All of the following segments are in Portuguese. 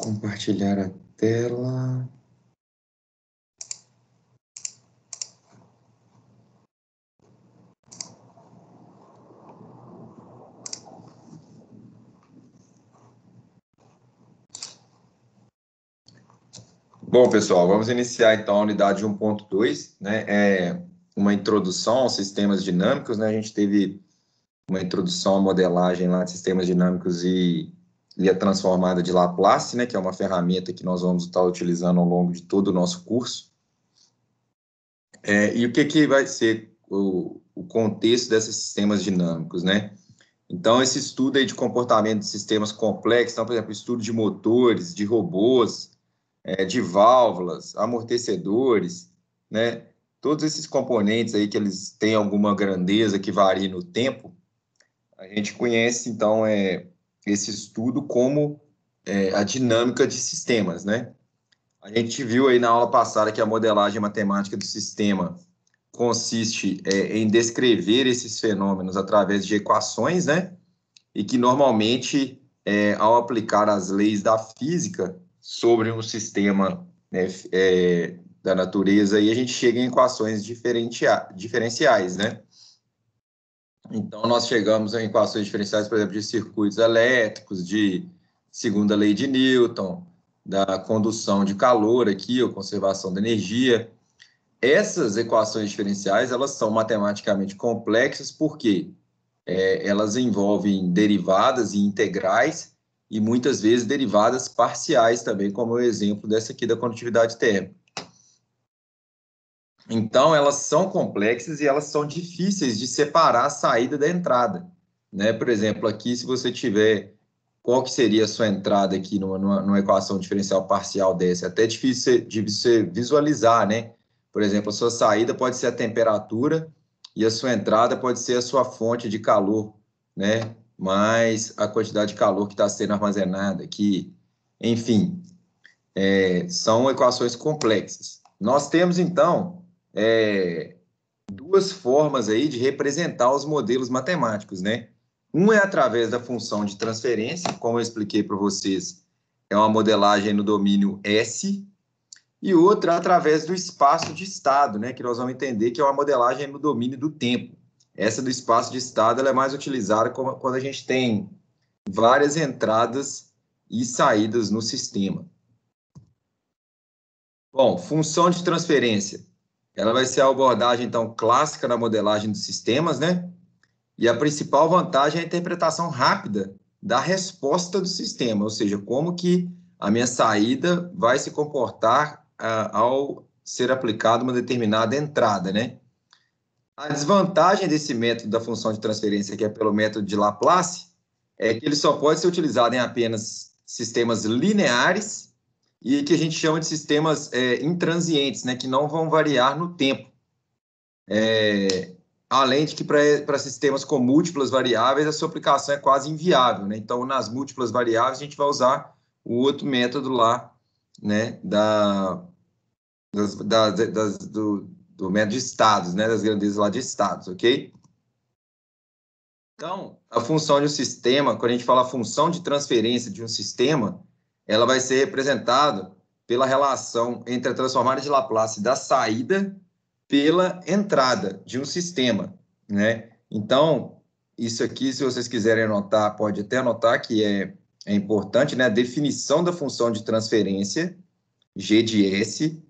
Compartilhar a tela. Bom, pessoal, vamos iniciar então a unidade 1.2, né? É uma introdução aos sistemas dinâmicos, né? A gente teve uma introdução à modelagem lá de sistemas dinâmicos e a transformada de Laplace, né? Que é uma ferramenta que nós vamos estar utilizando ao longo de todo o nosso curso. E o que vai ser o contexto desses sistemas dinâmicos, né? Então, esse estudo aí de comportamento de sistemas complexos, então, por exemplo, estudo de motores, de robôs, de válvulas, amortecedores, né? Todos esses componentes aí que eles têm alguma grandeza que varia no tempo, a gente conhece, então, esse estudo como a dinâmica de sistemas, né? A gente viu aí na aula passada que a modelagem matemática do sistema consiste em descrever esses fenômenos através de equações, né? E que normalmente, ao aplicar as leis da física sobre um sistema, né, da natureza, aí a gente chega em equações diferenciais, né? Então, nós chegamos em equações diferenciais, por exemplo, de circuitos elétricos, de segunda lei de Newton, da condução de calor aqui, ou conservação da energia. Essas equações diferenciais, elas são matematicamente complexas, porque elas envolvem derivadas e integrais, e muitas vezes derivadas parciais também, como o exemplo dessa aqui da condutividade térmica. Então, elas são complexas e elas são difíceis de separar a saída da entrada, né? Por exemplo, aqui, se você tiver, qual que seria a sua entrada aqui numa equação diferencial parcial dessa? É até difícil de você visualizar, né? Por exemplo, a sua saída pode ser a temperatura e a sua entrada pode ser a sua fonte de calor, né? Mais a quantidade de calor que está sendo armazenada aqui. Enfim, são equações complexas. Nós temos, então, duas formas aí de representar os modelos matemáticos, né? Um é através da função de transferência, como eu expliquei para vocês, é uma modelagem no domínio S, e outra através do espaço de estado, né? Que nós vamos entender que é uma modelagem no domínio do tempo. Essa do espaço de estado ela é mais utilizada quando a gente tem várias entradas e saídas no sistema. Bom, função de transferência. Ela vai ser a abordagem, então, clássica na modelagem dos sistemas, né? E a principal vantagem é a interpretação rápida da resposta do sistema, ou seja, como que a minha saída vai se comportar ao ser aplicada uma determinada entrada, né? A desvantagem desse método da função de transferência, que é pelo método de Laplace, é que ele só pode ser utilizado em apenas sistemas lineares e que a gente chama de sistemas intransientes, né, que não vão variar no tempo. Além de que para sistemas com múltiplas variáveis, a sua aplicação é quase inviável, né? Então, nas múltiplas variáveis, a gente vai usar o outro método lá, né, do método de estados, né, das grandezas lá de estados, ok? Então, a função de um sistema, quando a gente fala a função de transferência de um sistema, ela vai ser representada pela relação entre a transformada de Laplace da saída pela entrada de um sistema, né? Então, isso aqui, se vocês quiserem anotar, pode até anotar que é importante, né? A definição da função de transferência, G de S,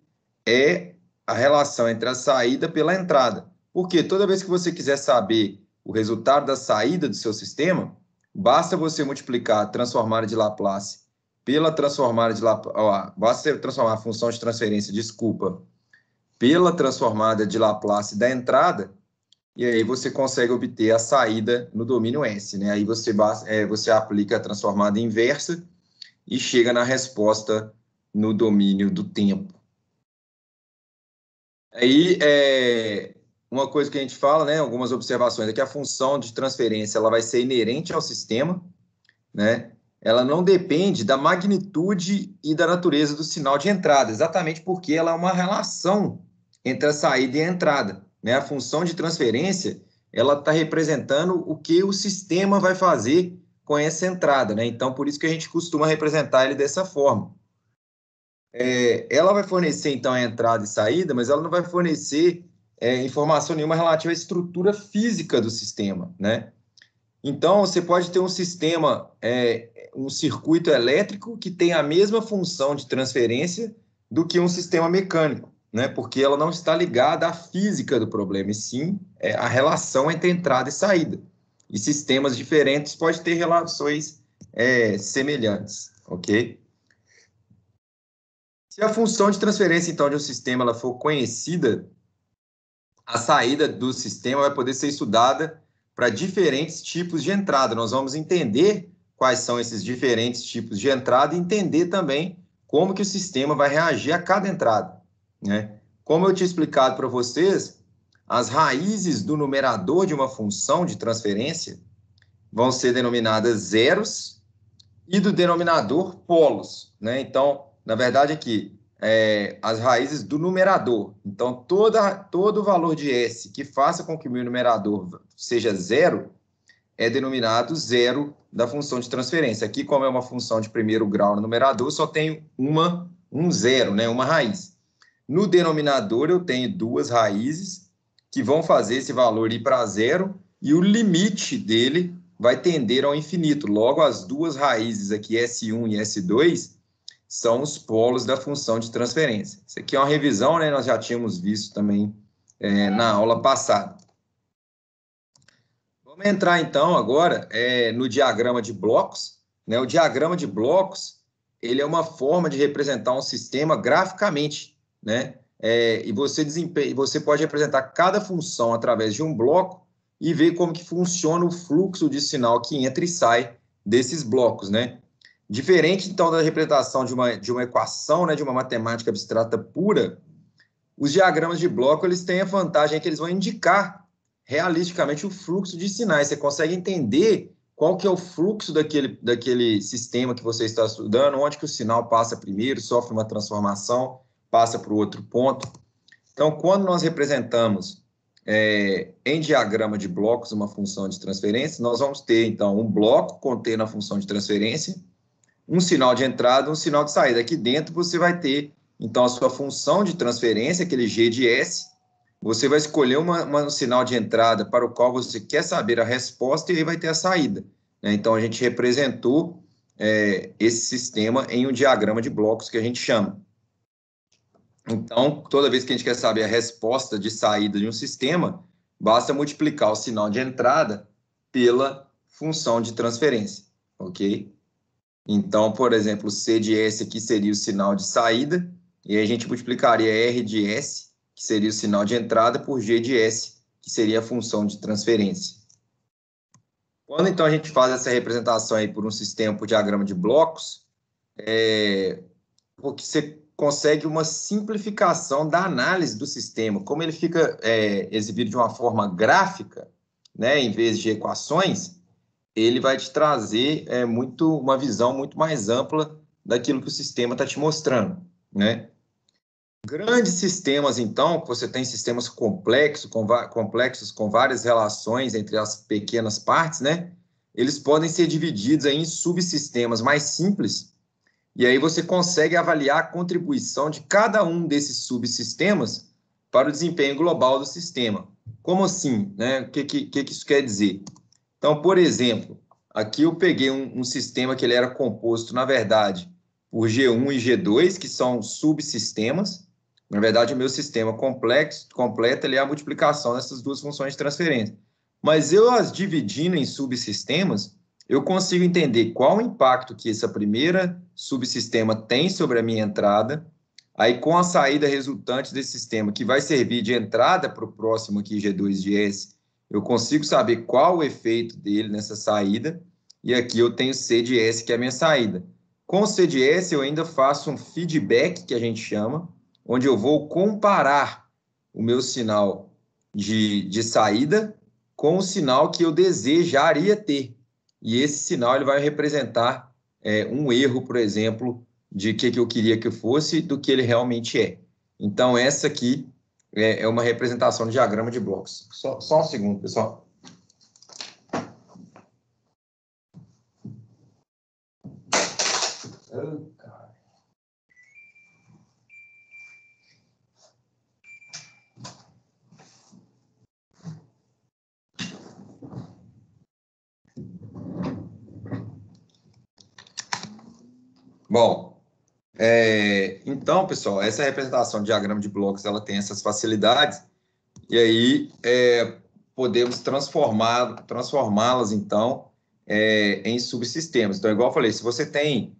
é a relação entre a saída pela entrada. Porque toda vez que você quiser saber o resultado da saída do seu sistema, basta você multiplicar a transformada de Laplace pela transformada de Laplace, basta transformar a função de transferência, desculpa, pela transformada de Laplace da entrada, e aí você consegue obter a saída no domínio S, né? Aí você aplica a transformada inversa e chega na resposta no domínio do tempo. Aí, uma coisa que a gente fala, né, algumas observações, é que a função de transferência ela vai ser inerente ao sistema, né? Ela não depende da magnitude e da natureza do sinal de entrada, exatamente porque ela é uma relação entre a saída e a entrada, né? A função de transferência ela está representando o que o sistema vai fazer com essa entrada, né? Então, por isso que a gente costuma representar ele dessa forma. Ela vai fornecer, então, a entrada e saída, mas ela não vai fornecer informação nenhuma relativa à estrutura física do sistema, né? Então, você pode ter um sistema, um circuito elétrico que tem a mesma função de transferência do que um sistema mecânico, né? Porque ela não está ligada à física do problema, e sim à relação entre entrada e saída. E sistemas diferentes podem ter relações semelhantes, ok? Se a função de transferência, então, de um sistema ela for conhecida, a saída do sistema vai poder ser estudada para diferentes tipos de entrada. Nós vamos entender quais são esses diferentes tipos de entrada e entender também como que o sistema vai reagir a cada entrada, né? Como eu tinha explicado para vocês, as raízes do numerador de uma função de transferência vão ser denominadas zeros e do denominador polos, né? Então, na verdade, aqui, as raízes do numerador. Então, todo valor de S que faça com que o meu numerador seja zero é denominado zero da função de transferência. Aqui, como é uma função de primeiro grau no numerador, eu só tenho um zero, né? Uma raiz. No denominador, eu tenho duas raízes que vão fazer esse valor ir para zero e o limite dele vai tender ao infinito. Logo, as duas raízes aqui, S1 e S2, são os polos da função de transferência. Isso aqui é uma revisão, né? Nós já tínhamos visto também na aula passada. Vamos entrar, então, agora no diagrama de blocos, né? O diagrama de blocos, ele é uma forma de representar um sistema graficamente, né? E você pode representar cada função através de um bloco e ver como que funciona o fluxo de sinal que entra e sai desses blocos, né? Diferente, então, da representação de uma equação, né, de uma matemática abstrata pura, os diagramas de bloco eles têm a vantagem que eles vão indicar realisticamente o fluxo de sinais. Você consegue entender qual que é o fluxo daquele sistema que você está estudando, onde que o sinal passa primeiro, sofre uma transformação, passa para o outro ponto. Então, quando nós representamos em diagrama de blocos uma função de transferência, nós vamos ter, então, um bloco contendo a função de transferência, um sinal de entrada, um sinal de saída. Aqui dentro você vai ter, então, a sua função de transferência, aquele G de S. Você vai escolher um sinal de entrada para o qual você quer saber a resposta e aí vai ter a saída, né? Então, a gente representou esse sistema em um diagrama de blocos que a gente chama. Então, toda vez que a gente quer saber a resposta de saída de um sistema, basta multiplicar o sinal de entrada pela função de transferência, ok? Então, por exemplo, C de S aqui seria o sinal de saída, e aí a gente multiplicaria R de S, que seria o sinal de entrada, por G de S, que seria a função de transferência. Quando, então, a gente faz essa representação aí por um sistema, por diagrama de blocos, porque você consegue uma simplificação da análise do sistema. Como ele fica exibido de uma forma gráfica, né, em vez de equações, ele vai te trazer uma visão muito mais ampla daquilo que o sistema está te mostrando, né? Grandes sistemas, então, que você tem sistemas complexos com várias relações entre as pequenas partes, né? Eles podem ser divididos aí em subsistemas mais simples, e aí você consegue avaliar a contribuição de cada um desses subsistemas para o desempenho global do sistema. Como assim, né? O que isso quer dizer? Então, por exemplo, aqui eu peguei um sistema que ele era composto, na verdade, por G1 e G2, que são subsistemas. Na verdade, o meu sistema completo ele é a multiplicação dessas duas funções de transferência. Mas eu as dividindo em subsistemas, eu consigo entender qual o impacto que essa primeira subsistema tem sobre a minha entrada, aí com a saída resultante desse sistema, que vai servir de entrada para o próximo aqui, G2 de S, eu consigo saber qual o efeito dele nessa saída, e aqui eu tenho C de S, que é a minha saída. Com C de S, eu ainda faço um feedback, que a gente chama, onde eu vou comparar o meu sinal de saída com o sinal que eu desejaria ter. E esse sinal ele vai representar um erro, por exemplo, de que eu queria que fosse do que ele realmente é. Então, essa aqui é uma representação de diagrama de blocos. Só um segundo, pessoal. Oh, cara. Bom, então, pessoal, essa representação de diagrama de blocos, ela tem essas facilidades, e aí podemos transformá-las, então, em subsistemas. Então, igual eu falei, se você tem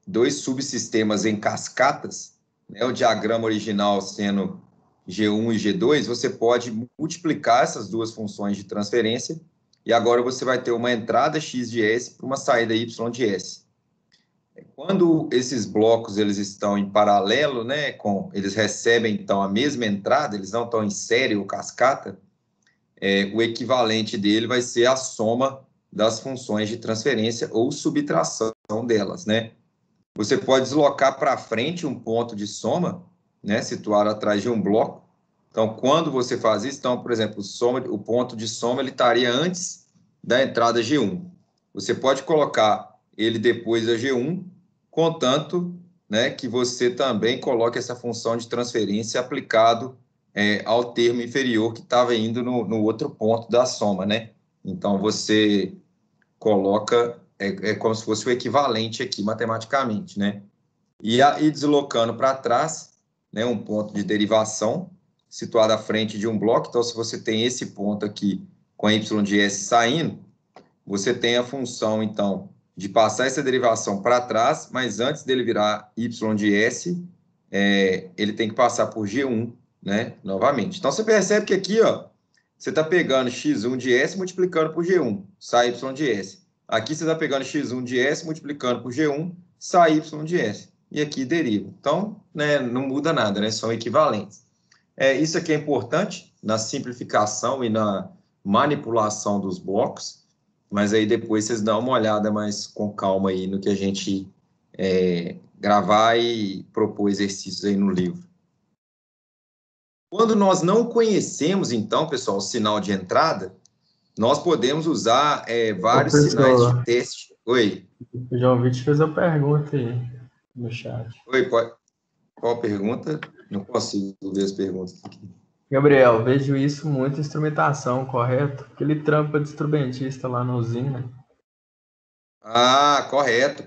dois subsistemas em cascatas, né, o diagrama original sendo G1 e G2, você pode multiplicar essas duas funções de transferência, e agora você vai ter uma entrada X de S para uma saída Y de S. Quando esses blocos eles estão em paralelo, né, eles recebem então a mesma entrada, eles não estão em série ou cascata, o equivalente dele vai ser a soma das funções de transferência ou subtração delas, né? Você pode deslocar para frente um ponto de soma, né, situado atrás de um bloco. Então, quando você faz isso, então, por exemplo, o ponto de soma ele estaria antes da entrada G1. Você pode colocar ele depois da G1, contanto, né, que você também coloque essa função de transferência aplicado ao termo inferior que estava indo no outro ponto da soma, né? Então, você coloca, como se fosse o equivalente aqui, matematicamente, né? E aí, deslocando para trás, né, um ponto de derivação situado à frente de um bloco. Então, se você tem esse ponto aqui com a y de s saindo, você tem a função, então, de passar essa derivação para trás, mas antes dele virar y de s, ele tem que passar por G1, né, novamente. Então, você percebe que aqui, ó, você está pegando x1 de s multiplicando por G1, sai y de s. Aqui você está pegando x1 de s multiplicando por G1, sai y de s. E aqui deriva. Então, né, não muda nada, né, são equivalentes. Isso aqui é importante na simplificação e na manipulação dos blocos, mas aí depois vocês dão uma olhada mais com calma aí no que a gente gravar e propor exercícios aí no livro. Quando nós não conhecemos, então, pessoal, o sinal de entrada, nós podemos usar vários sinais de teste. Oi. O João Vitor fez a pergunta aí no chat. Oi, qual a pergunta? Não consigo ver as perguntas aqui. Gabriel, vejo isso muito em instrumentação, correto? Aquele trampo de instrumentista lá na usina. Ah, correto.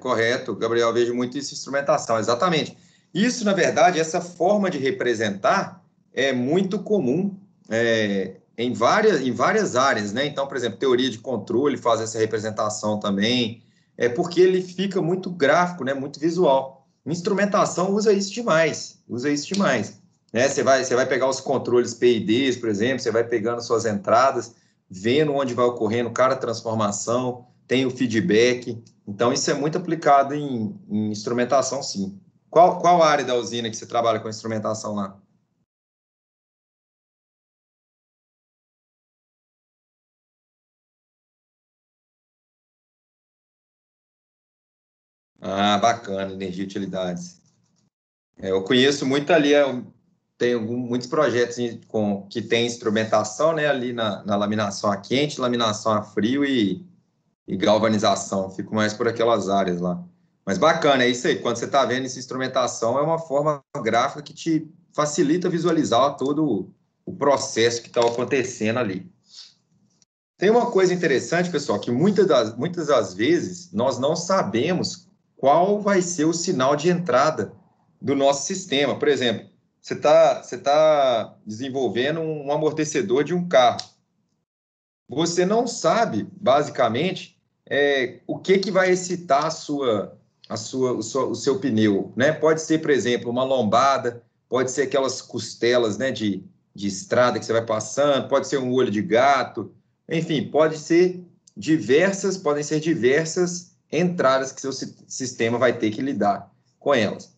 Gabriel, vejo muito isso em instrumentação, exatamente. Isso, na verdade, essa forma de representar é muito comum em várias áreas, né? Então, por exemplo, teoria de controle faz essa representação também, porque ele fica muito gráfico, né? Muito visual. Instrumentação usa isso demais, né? Você vai pegar os controles PIDs, por exemplo, você vai pegando suas entradas, vendo onde vai ocorrendo cada transformação, tem o feedback. Então, isso é muito aplicado em instrumentação, sim. Qual área da usina que você trabalha com instrumentação lá? Ah, bacana, energia e utilidades. Eu conheço muito ali, tem muitos projetos que tem instrumentação, né, ali na laminação a quente, laminação a frio e galvanização. Fico mais por aquelas áreas lá. Mas bacana, é isso aí. Quando você está vendo essa instrumentação, é uma forma gráfica que te facilita visualizar todo o processo que está acontecendo ali. Tem uma coisa interessante, pessoal, que muitas das vezes nós não sabemos qual vai ser o sinal de entrada do nosso sistema. Por exemplo, você tá desenvolvendo um amortecedor de um carro. Você não sabe, basicamente, o que vai excitar o seu pneu, né? Pode ser, por exemplo, uma lombada, pode ser aquelas costelas, né, de estrada que você vai passando, pode ser um olho de gato, enfim, podem ser diversas entradas que seu sistema vai ter que lidar com elas.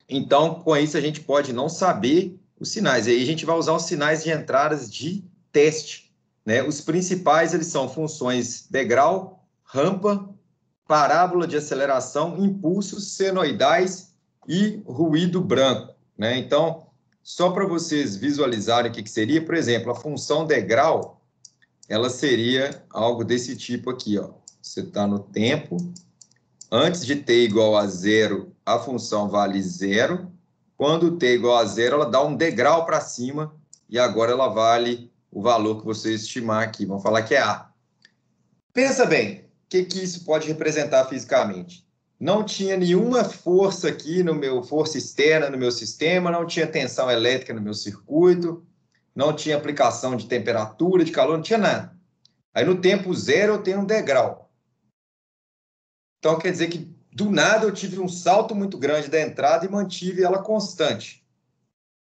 Então, com isso, a gente pode não saber os sinais. E aí a gente vai usar os sinais de entradas de teste, né? Os principais, eles são funções degrau, rampa, parábola de aceleração, impulsos senoidais e ruído branco, né? Então, só para vocês visualizarem o que seria, por exemplo, a função degrau, ela seria algo desse tipo aqui, ó. Você está no tempo, antes de t igual a zero, a função vale zero. Quando t igual a zero, ela dá um degrau para cima e agora ela vale o valor que você estimar aqui. Vamos falar que é A. Pensa bem, o que isso pode representar fisicamente? Não tinha nenhuma força aqui força externa no meu sistema, não tinha tensão elétrica no meu circuito, não tinha aplicação de temperatura, de calor, não tinha nada. Aí no tempo zero eu tenho um degrau. Então quer dizer que do nada eu tive um salto muito grande da entrada e mantive ela constante.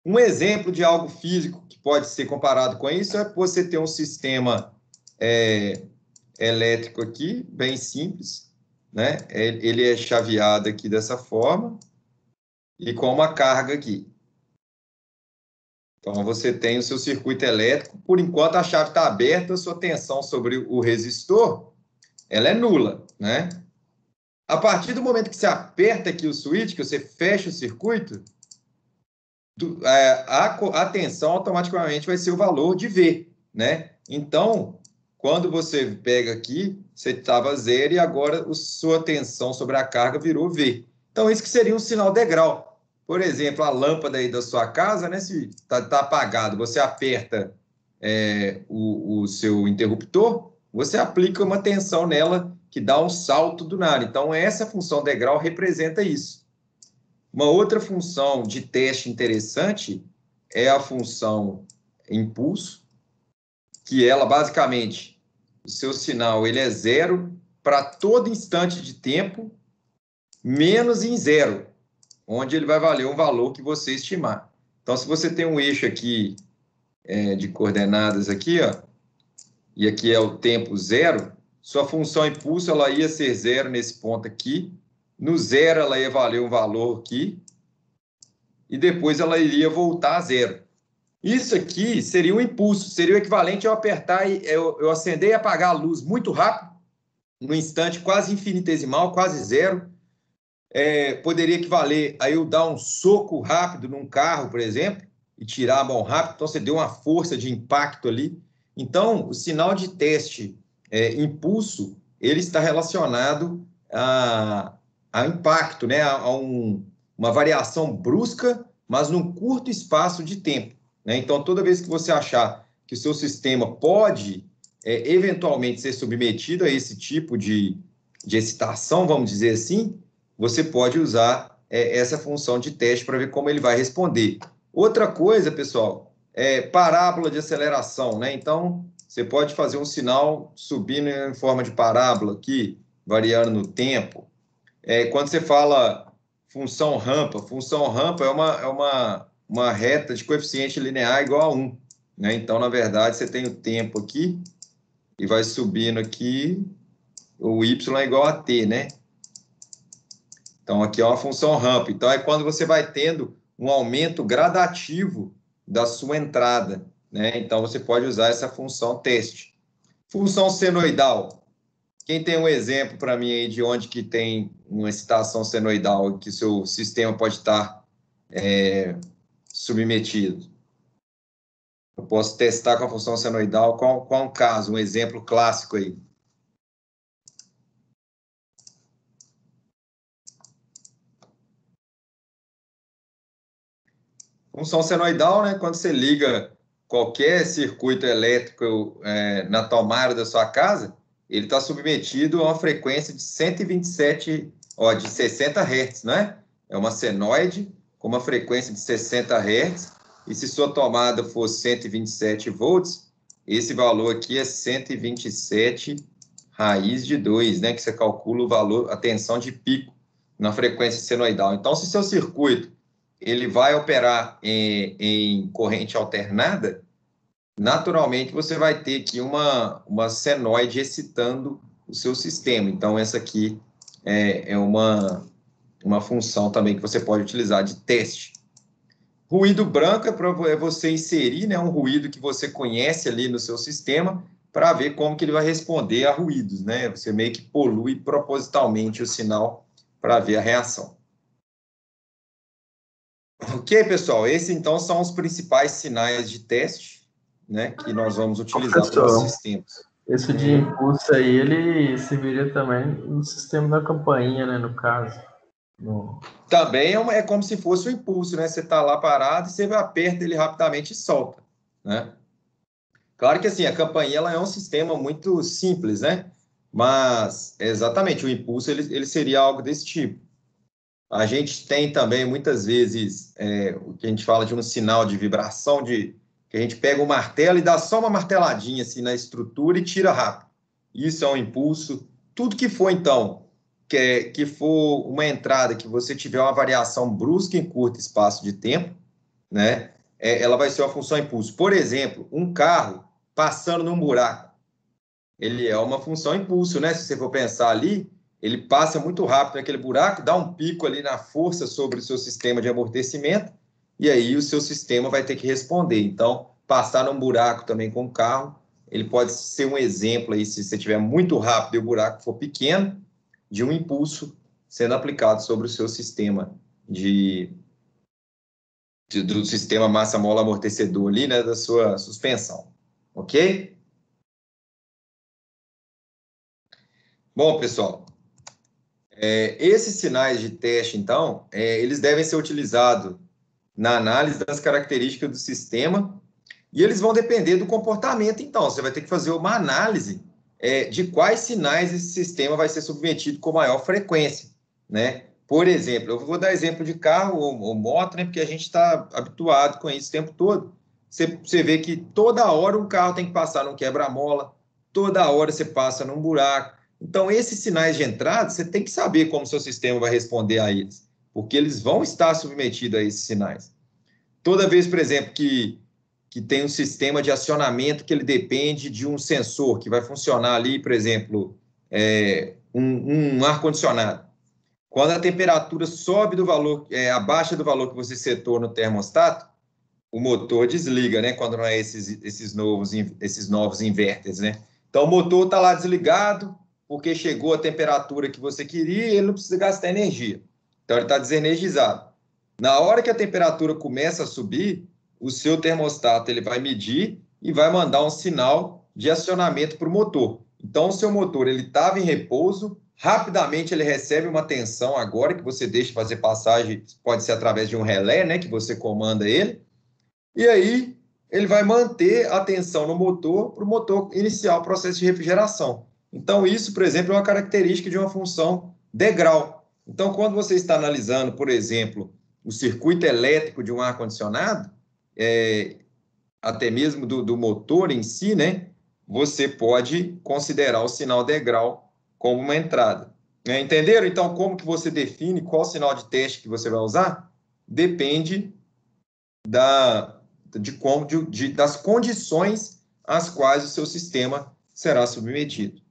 Um exemplo de algo físico que pode ser comparado com isso é você ter um sistema elétrico aqui, bem simples, né? Ele é chaveado aqui dessa forma e com uma carga aqui. Então, você tem o seu circuito elétrico, por enquanto a chave está aberta, a sua tensão sobre o resistor, ela é nula, né? A partir do momento que você aperta aqui o switch, que você fecha o circuito, a tensão automaticamente vai ser o valor de V, né? Então, quando você pega aqui, você estava zero e agora a sua tensão sobre a carga virou V. Então, isso que seria um sinal degrau. Por exemplo, a lâmpada aí da sua casa, né? Se está apagado, você aperta o seu interruptor, você aplica uma tensão nela que dá um salto do nada. Então, essa função degrau representa isso. Uma outra função de teste interessante é a função impulso, que ela basicamente, o seu sinal ele é zero para todo instante de tempo, menos em zero, onde ele vai valer um valor que você estimar. Então, se você tem um eixo aqui de coordenadas aqui, ó, e aqui é o tempo zero, sua função impulso ela ia ser zero nesse ponto aqui, no zero ela ia valer um valor aqui, e depois ela iria voltar a zero. Isso aqui seria um impulso, seria o equivalente a eu apertar, eu acender e apagar a luz muito rápido, num instante quase infinitesimal, quase zero. Poderia equivaler a eu dar um soco rápido num carro, por exemplo, e tirar a mão rápido, então você deu uma força de impacto ali. Então, o sinal de teste impulso, ele está relacionado a impacto, né? Uma variação brusca, mas num curto espaço de tempo, né? Então, toda vez que você achar que o seu sistema pode eventualmente ser submetido a esse tipo de excitação, vamos dizer assim, você pode usar essa função de teste para ver como ele vai responder. Outra coisa, pessoal, é parábola de aceleração, né? Então, você pode fazer um sinal subindo em forma de parábola aqui, variando no tempo. Quando você fala função rampa é uma reta de coeficiente linear igual a 1, né? Então, na verdade, você tem o tempo aqui e vai subindo aqui, o y é igual a t, né? Então, aqui é uma função rampa. Então, é quando você vai tendo um aumento gradativo da sua entrada, né? Então, você pode usar essa função teste. Função senoidal. Quem tem um exemplo para mim aí de onde que tem uma excitação senoidal que seu sistema pode estar submetido? Eu posso testar com a função senoidal. Qual um caso, um exemplo clássico aí? Função senoidal, né? Quando você liga qualquer circuito elétrico na tomada da sua casa, ele está submetido a uma frequência de 127, de 60 Hz, né? É uma senoide com uma frequência de 60 Hz, e se sua tomada for 127 volts, esse valor aqui é 127 raiz de 2, né? Que você calcula o valor, a tensão de pico na frequência senoidal. Então, se seu circuito ele vai operar em corrente alternada, naturalmente você vai ter aqui uma senoide excitando o seu sistema. Então, essa aqui é uma função também que você pode utilizar de teste. Ruído branco é para você inserir, né, um ruído que você conhece ali no seu sistema para ver como que ele vai responder a ruídos, né? Você meio que polui propositalmente o sinal para ver a reação. Ok, pessoal, esses então são os principais sinais de teste, né, que nós vamos utilizar para os sistemas. Esse de impulso aí, ele serviria também no sistema da campainha, né, no caso. Também é como se fosse um impulso, né? Você está lá parado e você aperta ele rapidamente e solta, né? Claro que assim, a campainha ela é um sistema muito simples, né? Mas exatamente, o impulso ele seria algo desse tipo. A gente tem também muitas vezes o que a gente fala de um sinal de vibração, que a gente pega o martelo e dá só uma marteladinha assim na estrutura e tira rápido. Isso é um impulso. Tudo que for então que for uma entrada que você tiver uma variação brusca em curto espaço de tempo, né? Ela vai ser uma função impulso. Por exemplo, um carro passando num buraco, ele é uma função impulso, né? Se você for pensar ali, ele passa muito rápido naquele buraco, dá um pico ali na força sobre o seu sistema de amortecimento, e aí o seu sistema vai ter que responder. Então, passar num buraco também com o carro, ele pode ser um exemplo aí, se você estiver muito rápido e o buraco for pequeno, de um impulso sendo aplicado sobre o seu sistema do sistema massa-mola amortecedor ali, né, da sua suspensão. Ok? Bom, pessoal, esses sinais de teste, então, eles devem ser utilizados na análise das características do sistema e eles vão depender do comportamento, então. Você vai ter que fazer uma análise de quais sinais esse sistema vai ser submetido com maior frequência, né? Por exemplo, eu vou dar exemplo de carro ou moto, né? Porque a gente está habituado com isso o tempo todo. Você vê que toda hora um carro tem que passar num quebra-mola, toda hora você passa num buraco. Então, esses sinais de entrada, você tem que saber como o seu sistema vai responder a eles, porque eles vão estar submetidos a esses sinais. Toda vez, por exemplo, que tem um sistema de acionamento que ele depende de um sensor que vai funcionar ali, por exemplo, um ar-condicionado. Quando a temperatura sobe do valor, abaixo do valor que você setou no termostato, o motor desliga, né? Quando não é esses novos inverters, né? Então o motor está lá desligado porque chegou a temperatura que você queria e ele não precisa gastar energia. Então ele está desenergizado. Na hora que a temperatura começa a subir, o seu termostato ele vai medir e vai mandar um sinal de acionamento para o motor. Então o seu motor ele estava em repouso, rapidamente ele recebe uma tensão agora que você deixa fazer passagem, pode ser através de um relé, né, que você comanda ele. E aí ele vai manter a tensão no motor para o motor iniciar o processo de refrigeração. Então, isso, por exemplo, é uma característica de uma função degrau. Então, quando você está analisando, por exemplo, o circuito elétrico de um ar-condicionado, até mesmo do motor em si, né, você pode considerar o sinal degrau como uma entrada. Entenderam? Então, como que você define qual sinal de teste que você vai usar? Depende das condições às quais o seu sistema será submetido.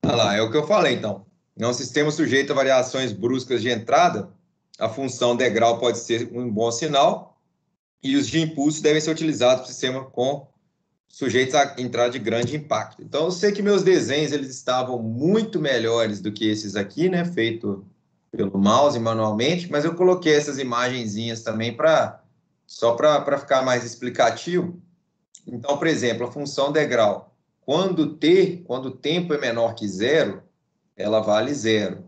Olha lá, é o que eu falei, então. É um sistema sujeito a variações bruscas de entrada, a função degrau pode ser um bom sinal, e os de impulso devem ser utilizados para o sistema sujeitos a entrada de grande impacto. Então, eu sei que meus desenhos eles estavam muito melhores do que esses aqui, né, feito pelo mouse manualmente, mas eu coloquei essas imagenzinhas também só para ficar mais explicativo. Então, por exemplo, a função degrau, quando o tempo é menor que zero, ela vale zero.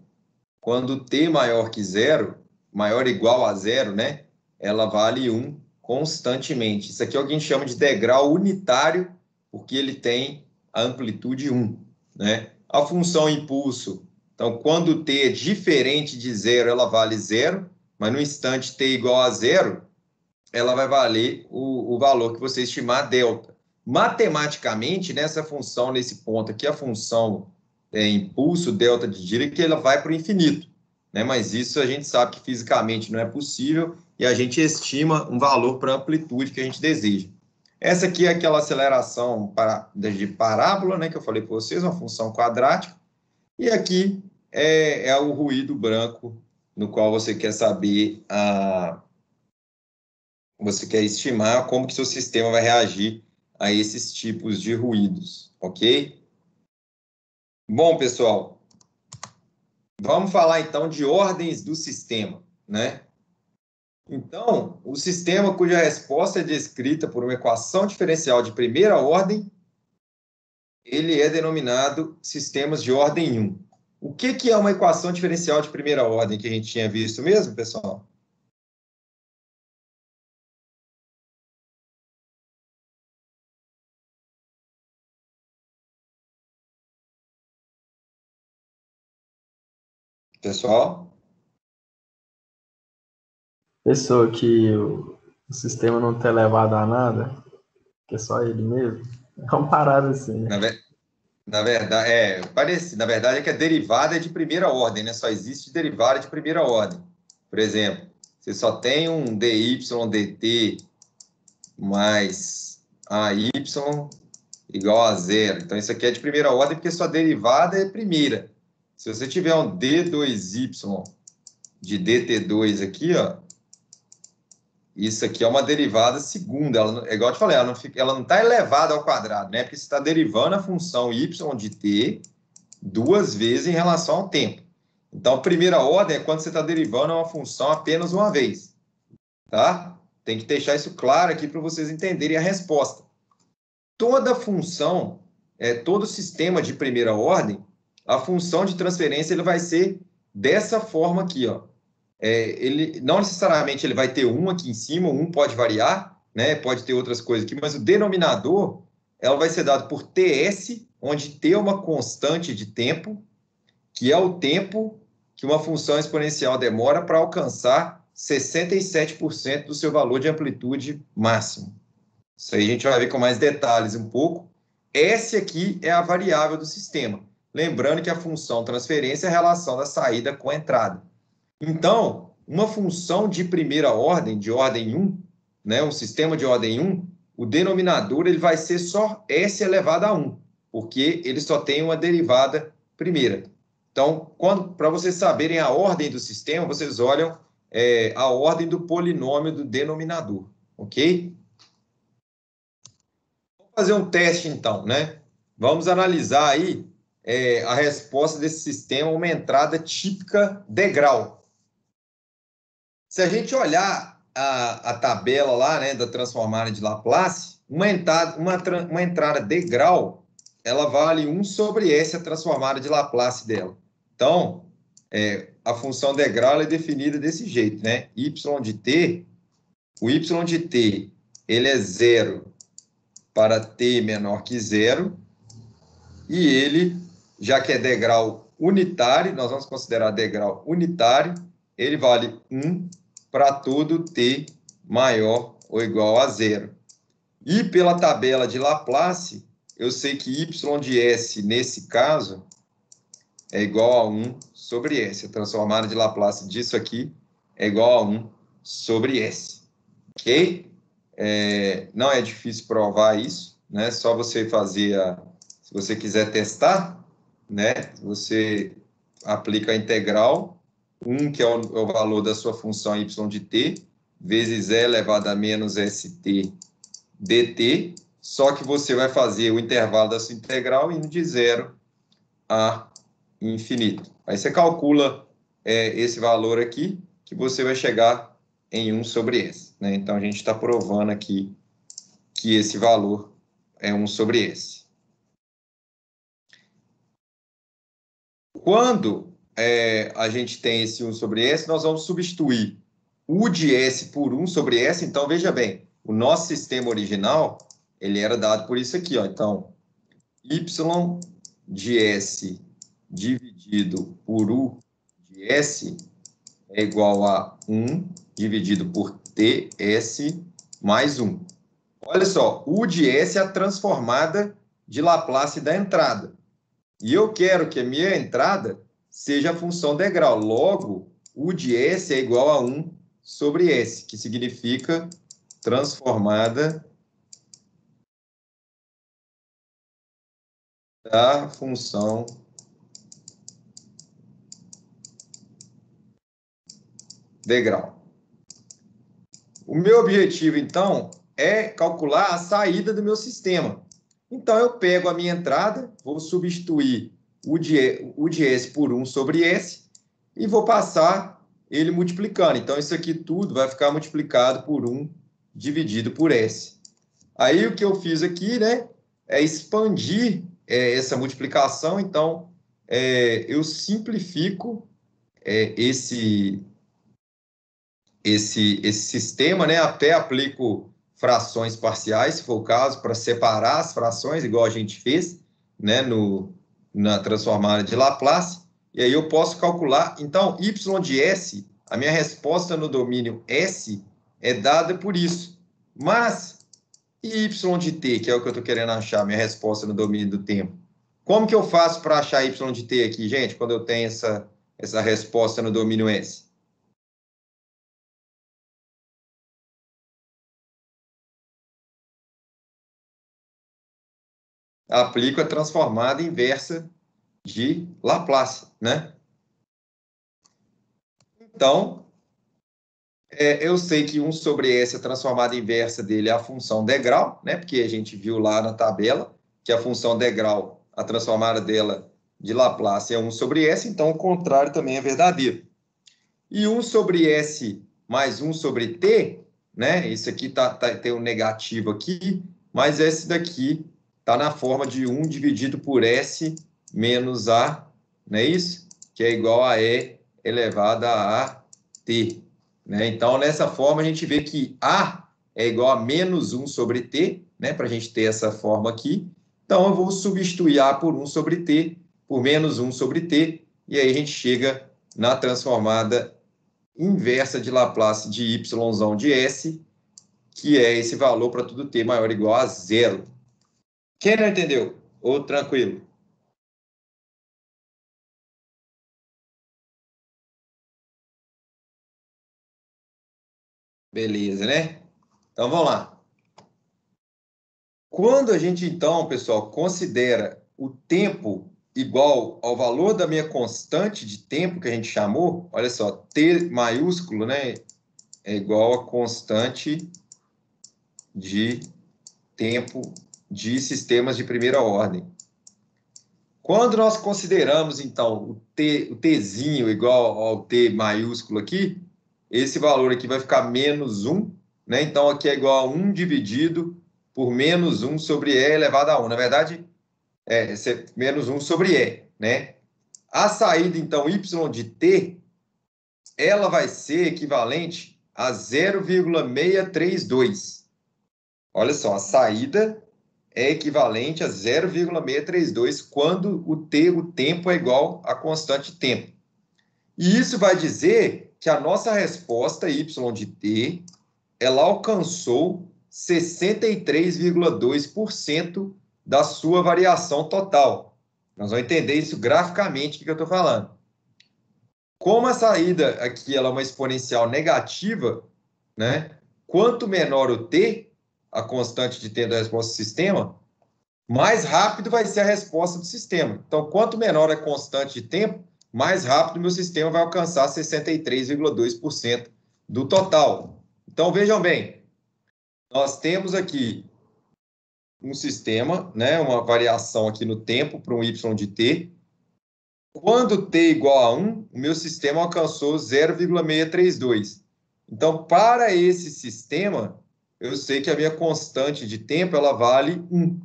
Quando t maior que zero, maior ou igual a zero, né, ela vale 1 constantemente. Isso aqui alguém chama de degrau unitário, porque ele tem a amplitude 1, né? A função impulso, então, quando t é diferente de zero, ela vale zero, mas no instante t igual a zero, ela vai valer o valor que você estimar delta. Matematicamente, nessa função, nesse ponto aqui, a função impulso, delta de Dirac, ela vai para o infinito, né? Mas isso a gente sabe que fisicamente não é possível e a gente estima um valor para a amplitude que a gente deseja. Essa aqui é aquela aceleração de parábola, né, que eu falei para vocês, uma função quadrática. E aqui é o ruído branco, no qual você quer saber você quer estimar como que seu sistema vai reagir a esses tipos de ruídos, ok? Bom, pessoal, vamos falar então de ordens do sistema, né? Então, o sistema cuja resposta é descrita por uma equação diferencial de primeira ordem, ele é denominado sistemas de ordem 1. O que é uma equação diferencial de primeira ordem que a gente tinha visto mesmo, pessoal? Pessoal? Pessoa que o sistema não tá elevado a nada, que é só ele mesmo. É uma parada assim, né? Na verdade, parece, na verdade é que a derivada é de primeira ordem, né? Só existe derivada de primeira ordem. Por exemplo, você só tem um dy dt mais ay igual a zero. Então, isso aqui é de primeira ordem porque sua derivada é primeira. Se você tiver um d2y de dt2 aqui, ó, isso aqui é uma derivada segunda. É igual eu te falei, ela não está elevada ao quadrado, né? Porque você está derivando a função y de t duas vezes em relação ao tempo. Então, primeira ordem é quando você está derivando uma função apenas uma vez. Tá? Tem que deixar isso claro aqui para vocês entenderem a resposta. Toda função, todo sistema de primeira ordem, a função de transferência ele vai ser dessa forma aqui, ó. Ele não necessariamente ele vai ter um aqui em cima, um pode variar, né? Pode ter outras coisas aqui, mas o denominador ela vai ser dado por TS, onde T é uma constante de tempo, que é o tempo que uma função exponencial demora para alcançar 67% do seu valor de amplitude máximo. Isso aí a gente vai ver com mais detalhes um pouco. S aqui é a variável do sistema. Lembrando que a função transferência é a relação da saída com a entrada. Então, uma função de primeira ordem, de ordem 1, né, um sistema de ordem 1, o denominador ele vai ser só S elevado a 1, porque ele só tem uma derivada primeira. Então, para vocês saberem a ordem do sistema, vocês olham a ordem do polinômio do denominador, ok? Vamos fazer um teste, então, né? Vamos analisar aí a resposta desse sistema, uma entrada típica degrau. Se a gente olhar a tabela lá, né, da transformada de Laplace, uma entrada degrau, ela vale 1 sobre S, a transformada de Laplace dela. Então, a função degrau é definida desse jeito, né? Y de t, o y de t, ele é 0 para t menor que 0, e ele, já que é degrau unitário, nós vamos considerar degrau unitário, ele vale 1 para todo t maior ou igual a 0. E pela tabela de Laplace, eu sei que y de s, nesse caso, é igual a 1 sobre s. A transformada de Laplace disso aqui é igual a 1 sobre s. Ok? Não é difícil provar isso, né? Só você fazer, se você quiser testar, né? Você aplica a integral, 1, que é o valor da sua função y de t, vezes e elevado a menos st dt, só que você vai fazer o intervalo da sua integral indo de 0 a infinito. Aí você calcula esse valor aqui, que você vai chegar em 1 sobre s. Né? Então, a gente está provando aqui que esse valor é 1 sobre s. Quando a gente tem esse 1 sobre s, nós vamos substituir u de s por 1 sobre s. Então, veja bem, o nosso sistema original, ele era dado por isso aqui, ó. Então, y de s dividido por u de s é igual a 1 dividido por ts mais 1. Olha só, u de s é a transformada de Laplace da entrada. E eu quero que a minha entrada seja a função degrau. Logo, u de s é igual a 1 sobre s, que significa transformada da função degrau. O meu objetivo, então, é calcular a saída do meu sistema. Então, eu pego a minha entrada, vou substituir u de s por 1 sobre s e vou passar ele multiplicando. Então, isso aqui tudo vai ficar multiplicado por 1 dividido por S. Aí, o que eu fiz aqui, né, é expandir essa multiplicação. Então, eu simplifico esse sistema, né, até aplico frações parciais, se for o caso, para separar as frações, igual a gente fez, né, na transformada de Laplace. E aí eu posso calcular, então, y de S, a minha resposta no domínio S é dada por isso. Mas, e y de t, que é o que eu estou querendo achar, minha resposta no domínio do tempo? Como que eu faço para achar y de t aqui, gente, quando eu tenho essa resposta no domínio S? Aplico a transformada inversa de Laplace, né? Então, eu sei que 1 sobre S, a transformada inversa dele é a função degrau, né? Porque a gente viu lá na tabela que a função degrau, a transformada dela de Laplace é 1 sobre S, então o contrário também é verdadeiro. E 1 sobre S mais 1 sobre T, né? Esse aqui tem um negativo aqui, mas esse daqui está na forma de 1 dividido por S menos A, não é isso? Que é igual a E elevado a T. Né? Então, nessa forma, a gente vê que A é igual a menos 1 sobre T, né? Para a gente ter essa forma aqui. Então, eu vou substituir A por 1 sobre T, por menos 1 sobre T, e aí a gente chega na transformada inversa de Laplace de y de S, que é esse valor para tudo t maior ou igual a zero. Quem não entendeu? Ou tranquilo? Beleza, né? Então, vamos lá. Quando a gente, então, pessoal, considera o tempo igual ao valor da minha constante de tempo, que a gente chamou, olha só, T maiúsculo, né, é igual a constante de tempo de sistemas de primeira ordem. Quando nós consideramos, então, o tzinho igual ao t maiúsculo aqui, esse valor aqui vai ficar menos 1, né? Então, aqui é igual a 1 dividido por menos 1 sobre e elevado a 1. Na verdade, menos 1 sobre e, né? A saída, então, y de t, ela vai ser equivalente a 0,632. Olha só, a saída é equivalente a 0,632 quando o tempo é igual a constante tempo. E isso vai dizer que a nossa resposta y de t, ela alcançou 63,2% da sua variação total. Nós vamos entender isso graficamente, o que eu estou falando. Como a saída aqui ela é uma exponencial negativa, né? Quanto menor o t, a constante de tempo da resposta do sistema, mais rápido vai ser a resposta do sistema. Então, quanto menor a constante de tempo, mais rápido o meu sistema vai alcançar 63,2% do total. Então, vejam bem, nós temos aqui um sistema, né, uma variação aqui no tempo para um y de t. Quando t igual a 1, o meu sistema alcançou 0,632. Então, para esse sistema, eu sei que a minha constante de tempo ela vale 1.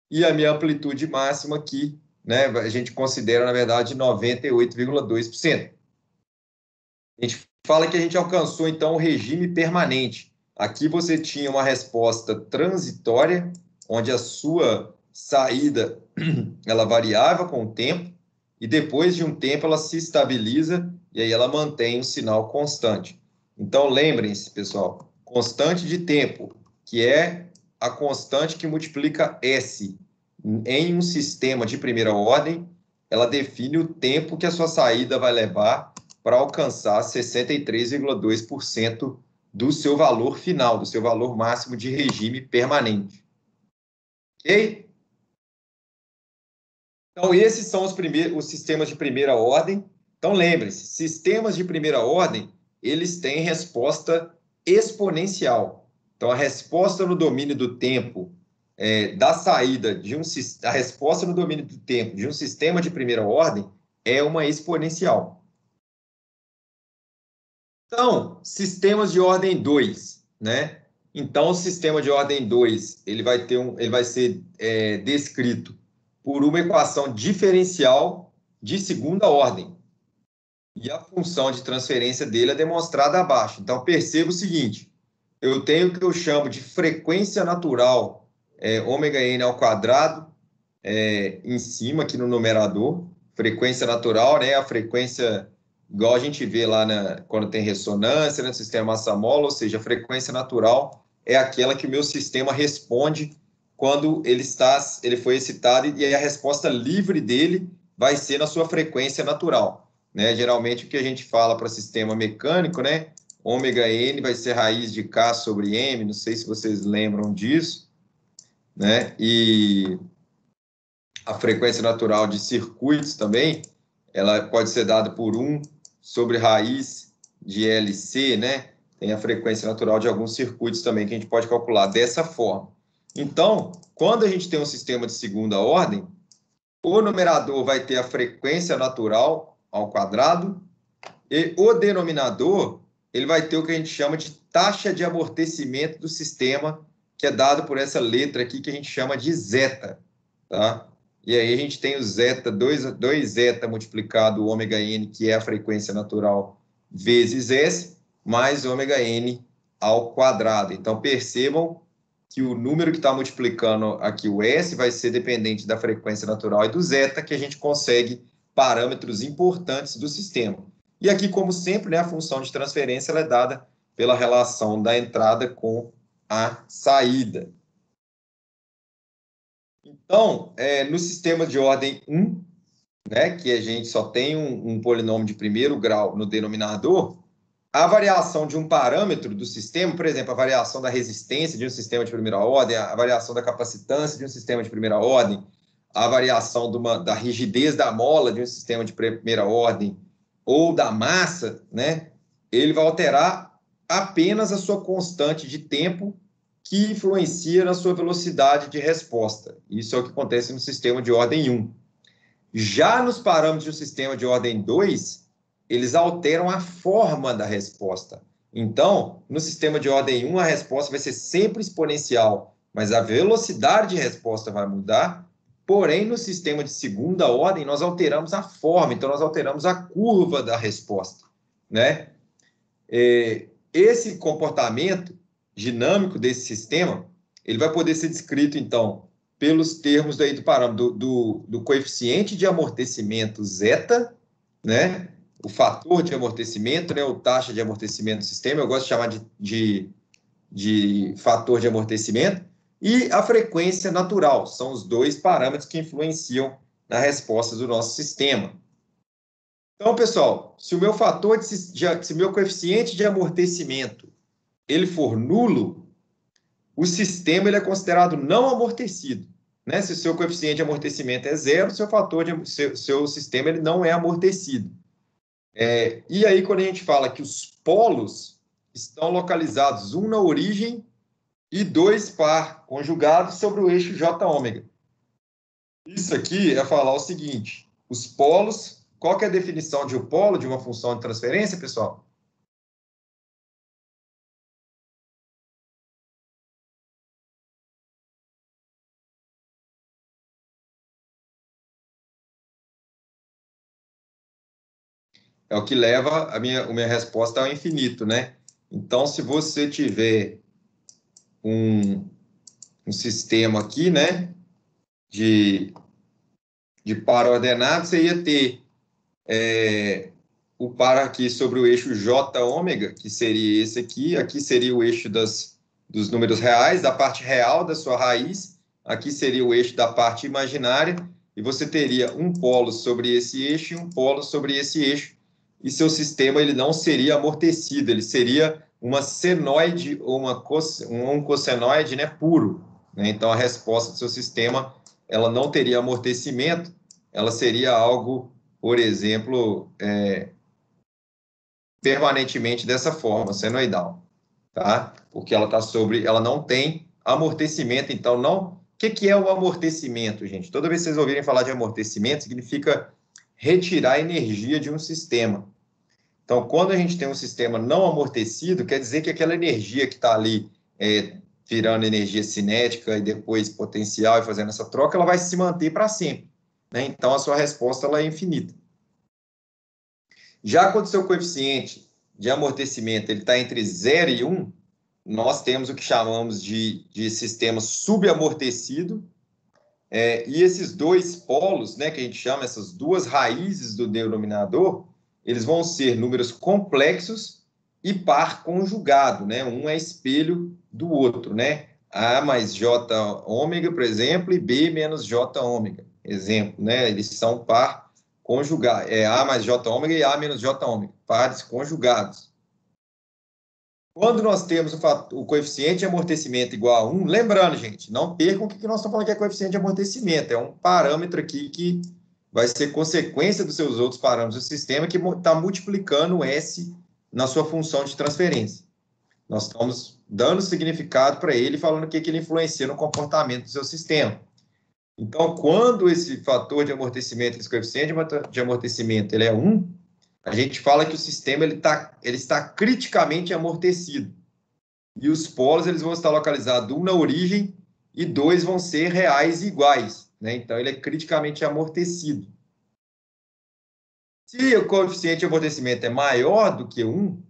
E a minha amplitude máxima aqui, né, a gente considera, na verdade, 98,2%. A gente fala que a gente alcançou, então, o regime permanente. Aqui você tinha uma resposta transitória, onde a sua saída ela variava com o tempo, e depois de um tempo ela se estabiliza, e aí ela mantém um sinal constante. Então, lembrem-se, pessoal, constante de tempo, que é a constante que multiplica S em um sistema de primeira ordem, ela define o tempo que a sua saída vai levar para alcançar 63,2% do seu valor final, do seu valor máximo de regime permanente. Ok? Então, esses são os sistemas de primeira ordem. Então, lembre-se, sistemas de primeira ordem, eles têm resposta exponencial. Então, a resposta no domínio do tempo da saída a resposta no domínio do tempo de um sistema de primeira ordem é uma exponencial. Então, sistemas de ordem 2, né? Então, o sistema de ordem 2, ele vai ser descrito por uma equação diferencial de segunda ordem. E a função de transferência dele é demonstrada abaixo. Então, perceba o seguinte, eu tenho o que eu chamo de frequência natural, ômega n ao quadrado, em cima, aqui no numerador, frequência natural, né? A frequência, igual a gente vê lá quando tem ressonância, no sistema massa-mola, ou seja, a frequência natural é aquela que o meu sistema responde quando ele foi excitado, e a resposta livre dele vai ser na sua frequência natural, né? Geralmente o que a gente fala para sistema mecânico, né? Ômega n vai ser raiz de K sobre M, não sei se vocês lembram disso, né? E a frequência natural de circuitos também, ela pode ser dada por 1 sobre raiz de LC, né? Tem a frequência natural de alguns circuitos também que a gente pode calcular dessa forma. Então, quando a gente tem um sistema de segunda ordem, o numerador vai ter a frequência natural ao quadrado e o denominador, ele vai ter o que a gente chama de taxa de amortecimento do sistema, que é dado por essa letra aqui que a gente chama de zeta, tá? E aí a gente tem o zeta, 2 zeta multiplicado o ômega n, que é a frequência natural, vezes S, mais ômega n ao quadrado. Então, percebam que o número que está multiplicando aqui o S vai ser dependente da frequência natural e do zeta, que a gente consegue parâmetros importantes do sistema. E aqui, como sempre, né, a função de transferência ela é dada pela relação da entrada com a saída. Então, no sistema de ordem 1, né, que a gente só tem um polinômio de primeiro grau no denominador, a variação de um parâmetro do sistema, por exemplo, a variação da resistência de um sistema de primeira ordem, a variação da capacitância de um sistema de primeira ordem, a variação da rigidez da mola de um sistema de primeira ordem, ou da massa, né, ele vai alterar apenas a sua constante de tempo que influencia na sua velocidade de resposta. Isso é o que acontece no sistema de ordem 1. Já nos parâmetros do sistema de ordem 2, eles alteram a forma da resposta. Então, no sistema de ordem 1, a resposta vai ser sempre exponencial, mas a velocidade de resposta vai mudar. Porém, no sistema de segunda ordem, nós alteramos a forma, então nós alteramos a curva da resposta, né? Esse comportamento dinâmico desse sistema, ele vai poder ser descrito, então, pelos termos daí do parâmetro do coeficiente de amortecimento zeta, né? O fator de amortecimento, né? O taxa de amortecimento do sistema, eu gosto de chamar de fator de amortecimento, e a frequência natural, são os dois parâmetros que influenciam na resposta do nosso sistema. Então, pessoal, se o meu se o meu coeficiente de amortecimento ele for nulo, o sistema ele é considerado não amortecido, né? Se o seu coeficiente de amortecimento é zero, seu sistema ele não é amortecido. E aí, quando a gente fala que os polos estão localizados, um na origem e dois par conjugados sobre o eixo J-ômega. Isso aqui é falar o seguinte, os polos, qual que é a definição de um polo, de uma função de transferência, pessoal? É o que leva a minha resposta ao infinito, né? Então, se você tiver um sistema aqui, né, de par ordenado, você ia ter o par aqui sobre o eixo J-ômega, que seria esse aqui seria o eixo dos números reais, da parte real da sua raiz, aqui seria o eixo da parte imaginária, e você teria um polo sobre esse eixo e um polo sobre esse eixo, e seu sistema ele não seria amortecido, ele seria uma senoide ou um cossenoide, né, puro, né? Então, a resposta do seu sistema ela não teria amortecimento, ela seria algo, por exemplo, permanentemente dessa forma, senoidal, tá? Porque ela não tem amortecimento, então não... O que é o amortecimento, gente? Toda vez que vocês ouvirem falar de amortecimento, significa retirar energia de um sistema. Então, quando a gente tem um sistema não amortecido, quer dizer que aquela energia que está ali virando energia cinética e depois potencial e fazendo essa troca, ela vai se manter para sempre, né? Então, a sua resposta ela é infinita. Já quando o seu coeficiente de amortecimento está entre 0 e 1, nós temos o que chamamos de sistema subamortecido, e esses dois polos, né, que a gente chama, essas duas raízes do denominador, eles vão ser números complexos e par conjugado, né? Um é espelho do outro, né? A mais J ômega, por exemplo, e B menos J ômega, exemplo, né? Eles são par conjugado, A mais J ômega e A menos J ômega, pares conjugados. Quando nós temos o coeficiente de amortecimento igual a 1, lembrando, gente, não percam o que nós estamos falando que é coeficiente de amortecimento, é um parâmetro aqui que vai ser consequência dos seus outros parâmetros do sistema que está multiplicando o S na sua função de transferência. Nós estamos dando significado para ele, falando o que ele influencia no comportamento do seu sistema. Então, quando esse fator de amortecimento, esse coeficiente de amortecimento, ele é 1, a gente fala que o sistema ele está criticamente amortecido. E os polos eles vão estar localizados, um na origem e dois vão ser reais e iguais, né? Então, ele é criticamente amortecido. Se o coeficiente de amortecimento é maior do que 1,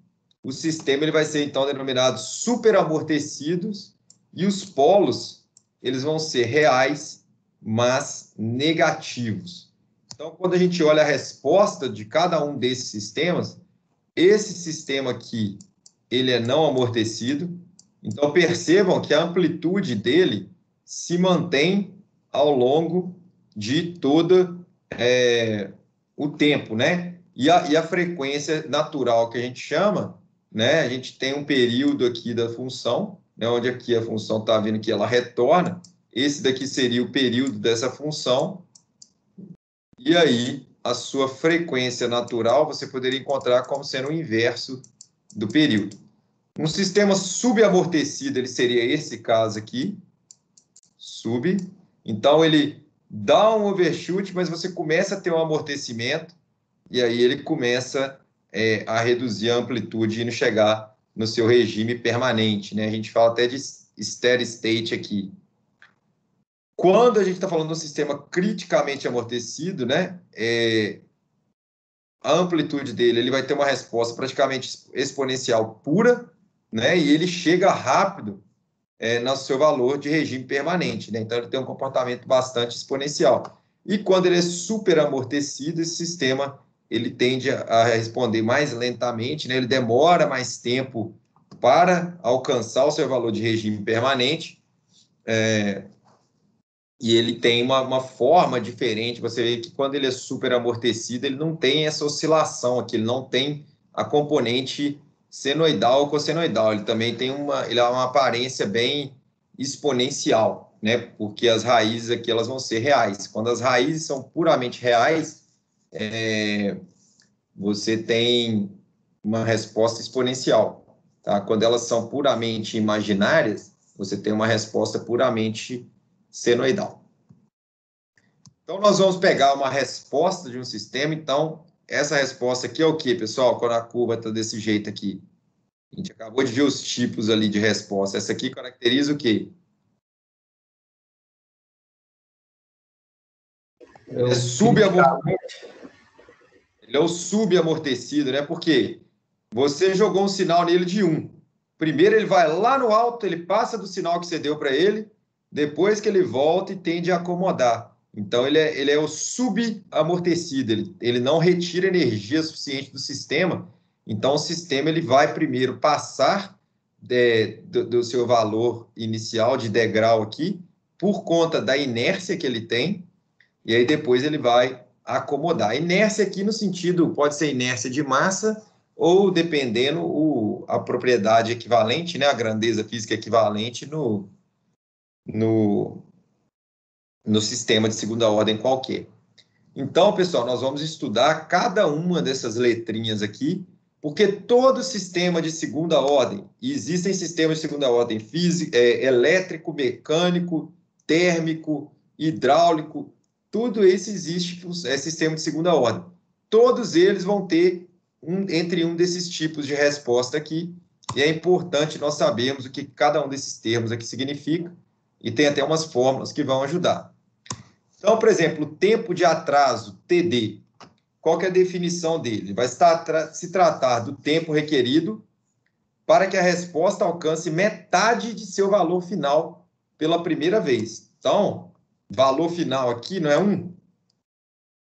o sistema ele vai ser, então, denominado superamortecidos e os polos eles vão ser reais, mas negativos. Então, quando a gente olha a resposta de cada um desses sistemas, esse sistema aqui, ele é não amortecido. Então, percebam que a amplitude dele se mantém ao longo de todo o tempo, né? E a frequência natural que a gente chama, né? A gente tem um período aqui da função, né? Onde aqui a função está vendo que ela retorna. Esse daqui seria o período dessa função. E aí, a sua frequência natural você poderia encontrar como sendo o inverso do período. Um sistema subamortecido, ele seria esse caso aqui, sub. Então, ele dá um overshoot, mas você começa a ter um amortecimento, e aí ele começa a reduzir a amplitude e não chegar no seu regime permanente, né? A gente fala até de steady state aqui. Quando a gente está falando de um sistema criticamente amortecido, né, a amplitude dele ele vai ter uma resposta praticamente exponencial pura, né, e ele chega rápido no seu valor de regime permanente, né? Então ele tem um comportamento bastante exponencial. E quando ele é super amortecido, esse sistema ele tende a responder mais lentamente, né? Ele demora mais tempo para alcançar o seu valor de regime permanente. E ele tem uma forma diferente. Você vê que quando ele é super amortecido, ele não tem essa oscilação aqui, ele não tem a componente senoidal ou cossenoidal. Ele também tem ele é uma aparência bem exponencial, né? Porque as raízes aqui elas vão ser reais. Quando as raízes são puramente reais, você tem uma resposta exponencial, tá? Quando elas são puramente imaginárias, você tem uma resposta puramente senoidal. Então, nós vamos pegar uma resposta de um sistema. Então, essa resposta aqui é o quê, pessoal? Quando a curva está desse jeito aqui. A gente acabou de ver os tipos ali de resposta. Essa aqui caracteriza o quê? Ele é subamortecido. Ele é o subamortecido, né? Porque você jogou um sinal nele de 1. Primeiro ele vai lá no alto, ele passa do sinal que você deu para ele, depois que ele volta e tende a acomodar. Então, ele é o subamortecido, ele não retira energia suficiente do sistema. Então, o sistema ele vai primeiro passar do seu valor inicial de degrau aqui, por conta da inércia que ele tem, e aí depois ele vai acomodar. A inércia aqui no sentido, pode ser inércia de massa, ou dependendo a propriedade equivalente, né, a grandeza física equivalente no sistema de segunda ordem qualquer. Então, pessoal, nós vamos estudar cada uma dessas letrinhas aqui, porque todo sistema de segunda ordem, e existem sistemas de segunda ordem física, elétrico, mecânico, térmico, hidráulico, tudo isso existe, sistema de segunda ordem. Todos eles vão ter entre um desses tipos de resposta aqui, e é importante nós sabermos o que cada um desses termos aqui significa, e tem até umas fórmulas que vão ajudar. Então, por exemplo, o tempo de atraso, TD, qual que é a definição dele? Vai se tratar do tempo requerido para que a resposta alcance metade de seu valor final pela primeira vez. Então, valor final aqui não é 1.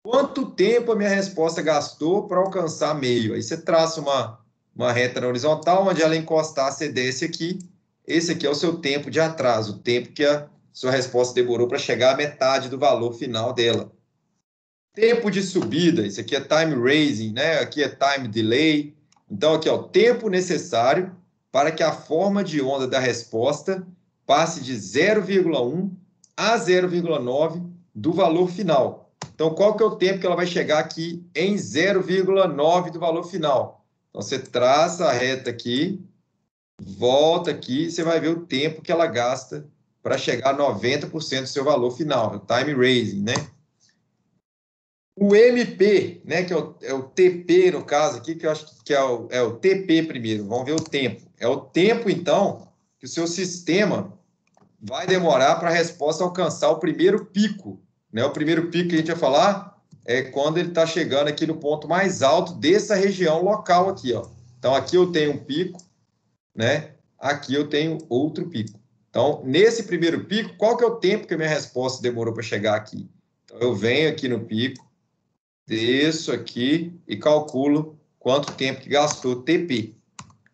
Quanto tempo a minha resposta gastou para alcançar meio? Aí você traça uma reta na horizontal, onde ela encostar, você desce aqui. Esse aqui é o seu tempo de atraso, o tempo que a sua resposta demorou para chegar à metade do valor final dela. Tempo de subida, isso aqui é time raising, né? Aqui é time delay. Então, aqui, ó, o tempo necessário para que a forma de onda da resposta passe de 0,1 a 0,9 do valor final. Então, qual que é o tempo que ela vai chegar aqui em 0,9 do valor final? Então, você traça a reta aqui, volta aqui, você vai ver o tempo que ela gasta para chegar a 90% do seu valor final, o time raising, né? O MP, né, que é o TP no caso aqui, que eu acho que é o TP primeiro, vamos ver o tempo. É o tempo, então, que o seu sistema vai demorar para a resposta alcançar o primeiro pico. Né? O primeiro pico que a gente vai falar é quando ele está chegando aqui no ponto mais alto dessa região local aqui. Ó. Então, aqui eu tenho um pico, né? Aqui eu tenho outro pico. Então, nesse primeiro pico, qual que é o tempo que a minha resposta demorou para chegar aqui? Então, eu venho aqui no pico, desço aqui e calculo quanto tempo que gastou TP.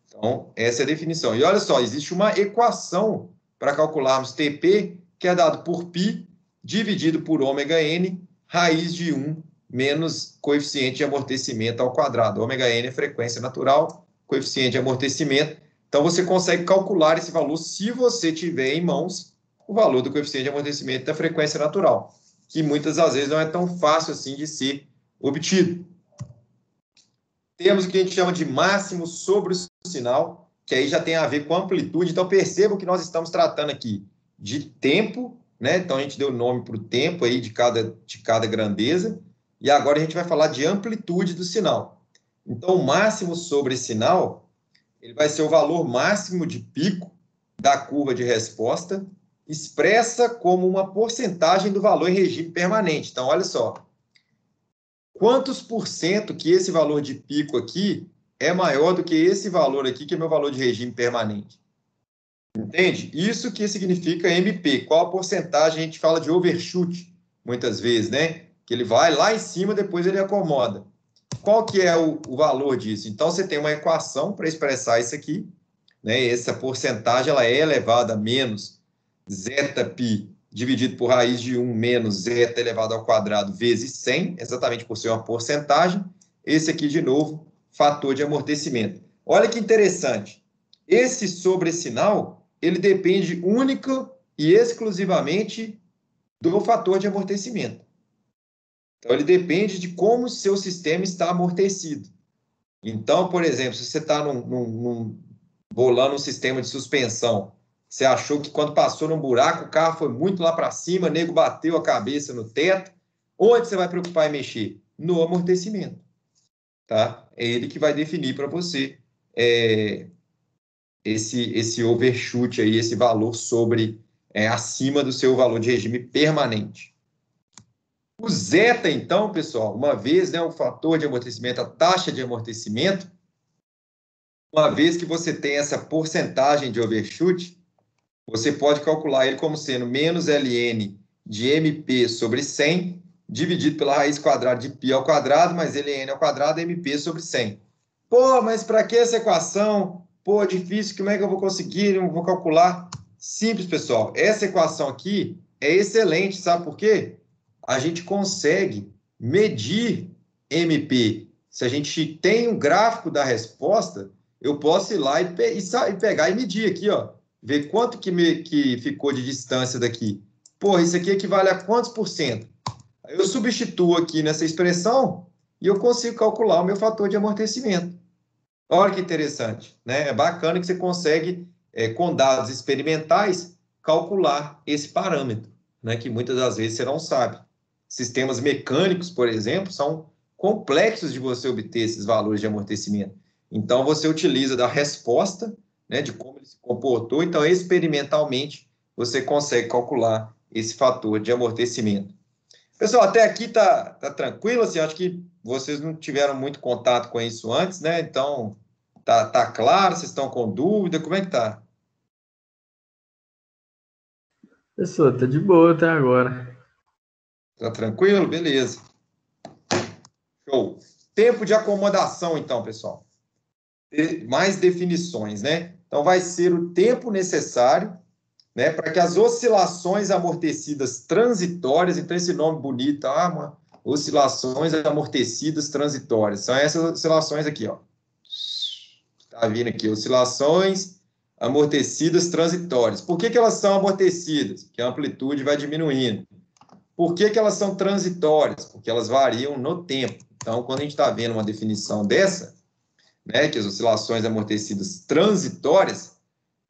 Então, essa é a definição. E olha só, existe uma equação para calcularmos TP, que é dado por π dividido por ômega n, raiz de 1 menos coeficiente de amortecimento ao quadrado. Ômega n é frequência natural, coeficiente de amortecimento. Então, você consegue calcular esse valor se você tiver em mãos o valor do coeficiente de amortecimento da frequência natural, que muitas das vezes não é tão fácil assim de ser obtido. Temos o que a gente chama de máximo sobre o sinal, que aí já tem a ver com amplitude. Então, percebam que nós estamos tratando aqui de tempo, né? Então, a gente deu o nome para o tempo aí de cada grandeza. E agora a gente vai falar de amplitude do sinal. Então, o máximo sobre sinal, ele vai ser o valor máximo de pico da curva de resposta, expressa como uma porcentagem do valor em regime permanente. Então, olha só. Quantos por cento que esse valor de pico aqui é maior do que esse valor aqui, que é meu valor de regime permanente? Entende? Isso que significa MP. Qual a porcentagem? A gente fala de overshoot, muitas vezes, né? Que ele vai lá em cima, depois ele acomoda. Qual que é o valor disso? Então, você tem uma equação para expressar isso aqui, né? Essa porcentagem ela é elevada a menos zeta-π dividido por raiz de 1 menos zeta elevado ao quadrado vezes 100, exatamente por ser uma porcentagem. Esse aqui, de novo, fator de amortecimento. Olha que interessante. Esse sobressinal, ele depende única e exclusivamente do fator de amortecimento. Então, ele depende de como o seu sistema está amortecido. Então, por exemplo, se você está bolando um sistema de suspensão, você achou que quando passou num buraco, o carro foi muito lá para cima, o nego bateu a cabeça no teto. Onde você vai preocupar em mexer? No amortecimento. Tá? É ele que vai definir para você esse overshoot, aí, esse valor acima do seu valor de regime permanente. O zeta, então, pessoal, uma vez, né, o fator de amortecimento, a taxa de amortecimento, uma vez que você tem essa porcentagem de overshoot, você pode calcular ele como sendo menos ln de mp sobre 100, dividido pela raiz quadrada de π ao quadrado, mais ln ao quadrado, mp sobre 100. Pô, mas para que essa equação? Pô, difícil, como é que eu vou conseguir? Não vou calcular. Simples, pessoal. Essa equação aqui é excelente, sabe por quê? A gente consegue medir mp. Se a gente tem um gráfico da resposta, eu posso ir lá e pegar e medir aqui, ó. Ver quanto que ficou de distância daqui. Pô, isso aqui equivale a quantos por cento? Eu substituo aqui nessa expressão e eu consigo calcular o meu fator de amortecimento. Olha que interessante, né? É bacana que você consegue, com dados experimentais, calcular esse parâmetro, né? Que muitas das vezes você não sabe. Sistemas mecânicos, por exemplo, são complexos de você obter esses valores de amortecimento. Então, você utiliza da resposta, né, de como ele se comportou. Então, experimentalmente, você consegue calcular esse fator de amortecimento. Pessoal, até aqui tá tranquilo, assim, acho que vocês não tiveram muito contato com isso antes, né? Então, tá claro, vocês estão com dúvida, como é que tá? Professor, tá de boa até agora. Tá tranquilo? Beleza. Show. Tempo de acomodação, então, pessoal. Mais definições, né? Então, vai ser o tempo necessário, né, para que as oscilações amortecidas transitórias, então esse nome bonito, oscilações amortecidas transitórias, são essas oscilações aqui, ó. Tá vindo aqui, oscilações amortecidas transitórias. Por que elas são amortecidas? Porque a amplitude vai diminuindo. Por que elas são transitórias? Porque elas variam no tempo. Então, quando a gente está vendo uma definição dessa, né, que as oscilações amortecidas transitórias,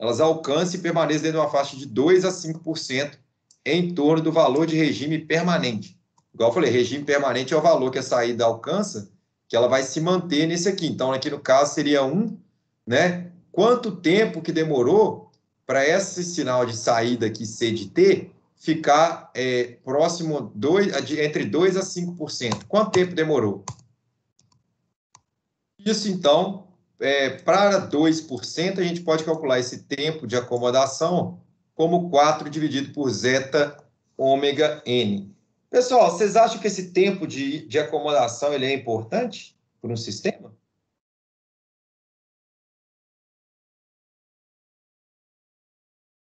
elas alcançam e permanecem dentro de uma faixa de 2 a 5% em torno do valor de regime permanente. Igual eu falei, regime permanente é o valor que a saída alcança, que ela vai se manter nesse aqui. Então, aqui no caso seria 1, né? Quanto tempo que demorou para esse sinal de saída aqui, C de T, ficar próximo entre 2 a 5%? Quanto tempo demorou? Isso, então, para 2%, a gente pode calcular esse tempo de acomodação como 4 dividido por zeta ômega n. Pessoal, vocês acham que esse tempo de acomodação ele é importante para um sistema?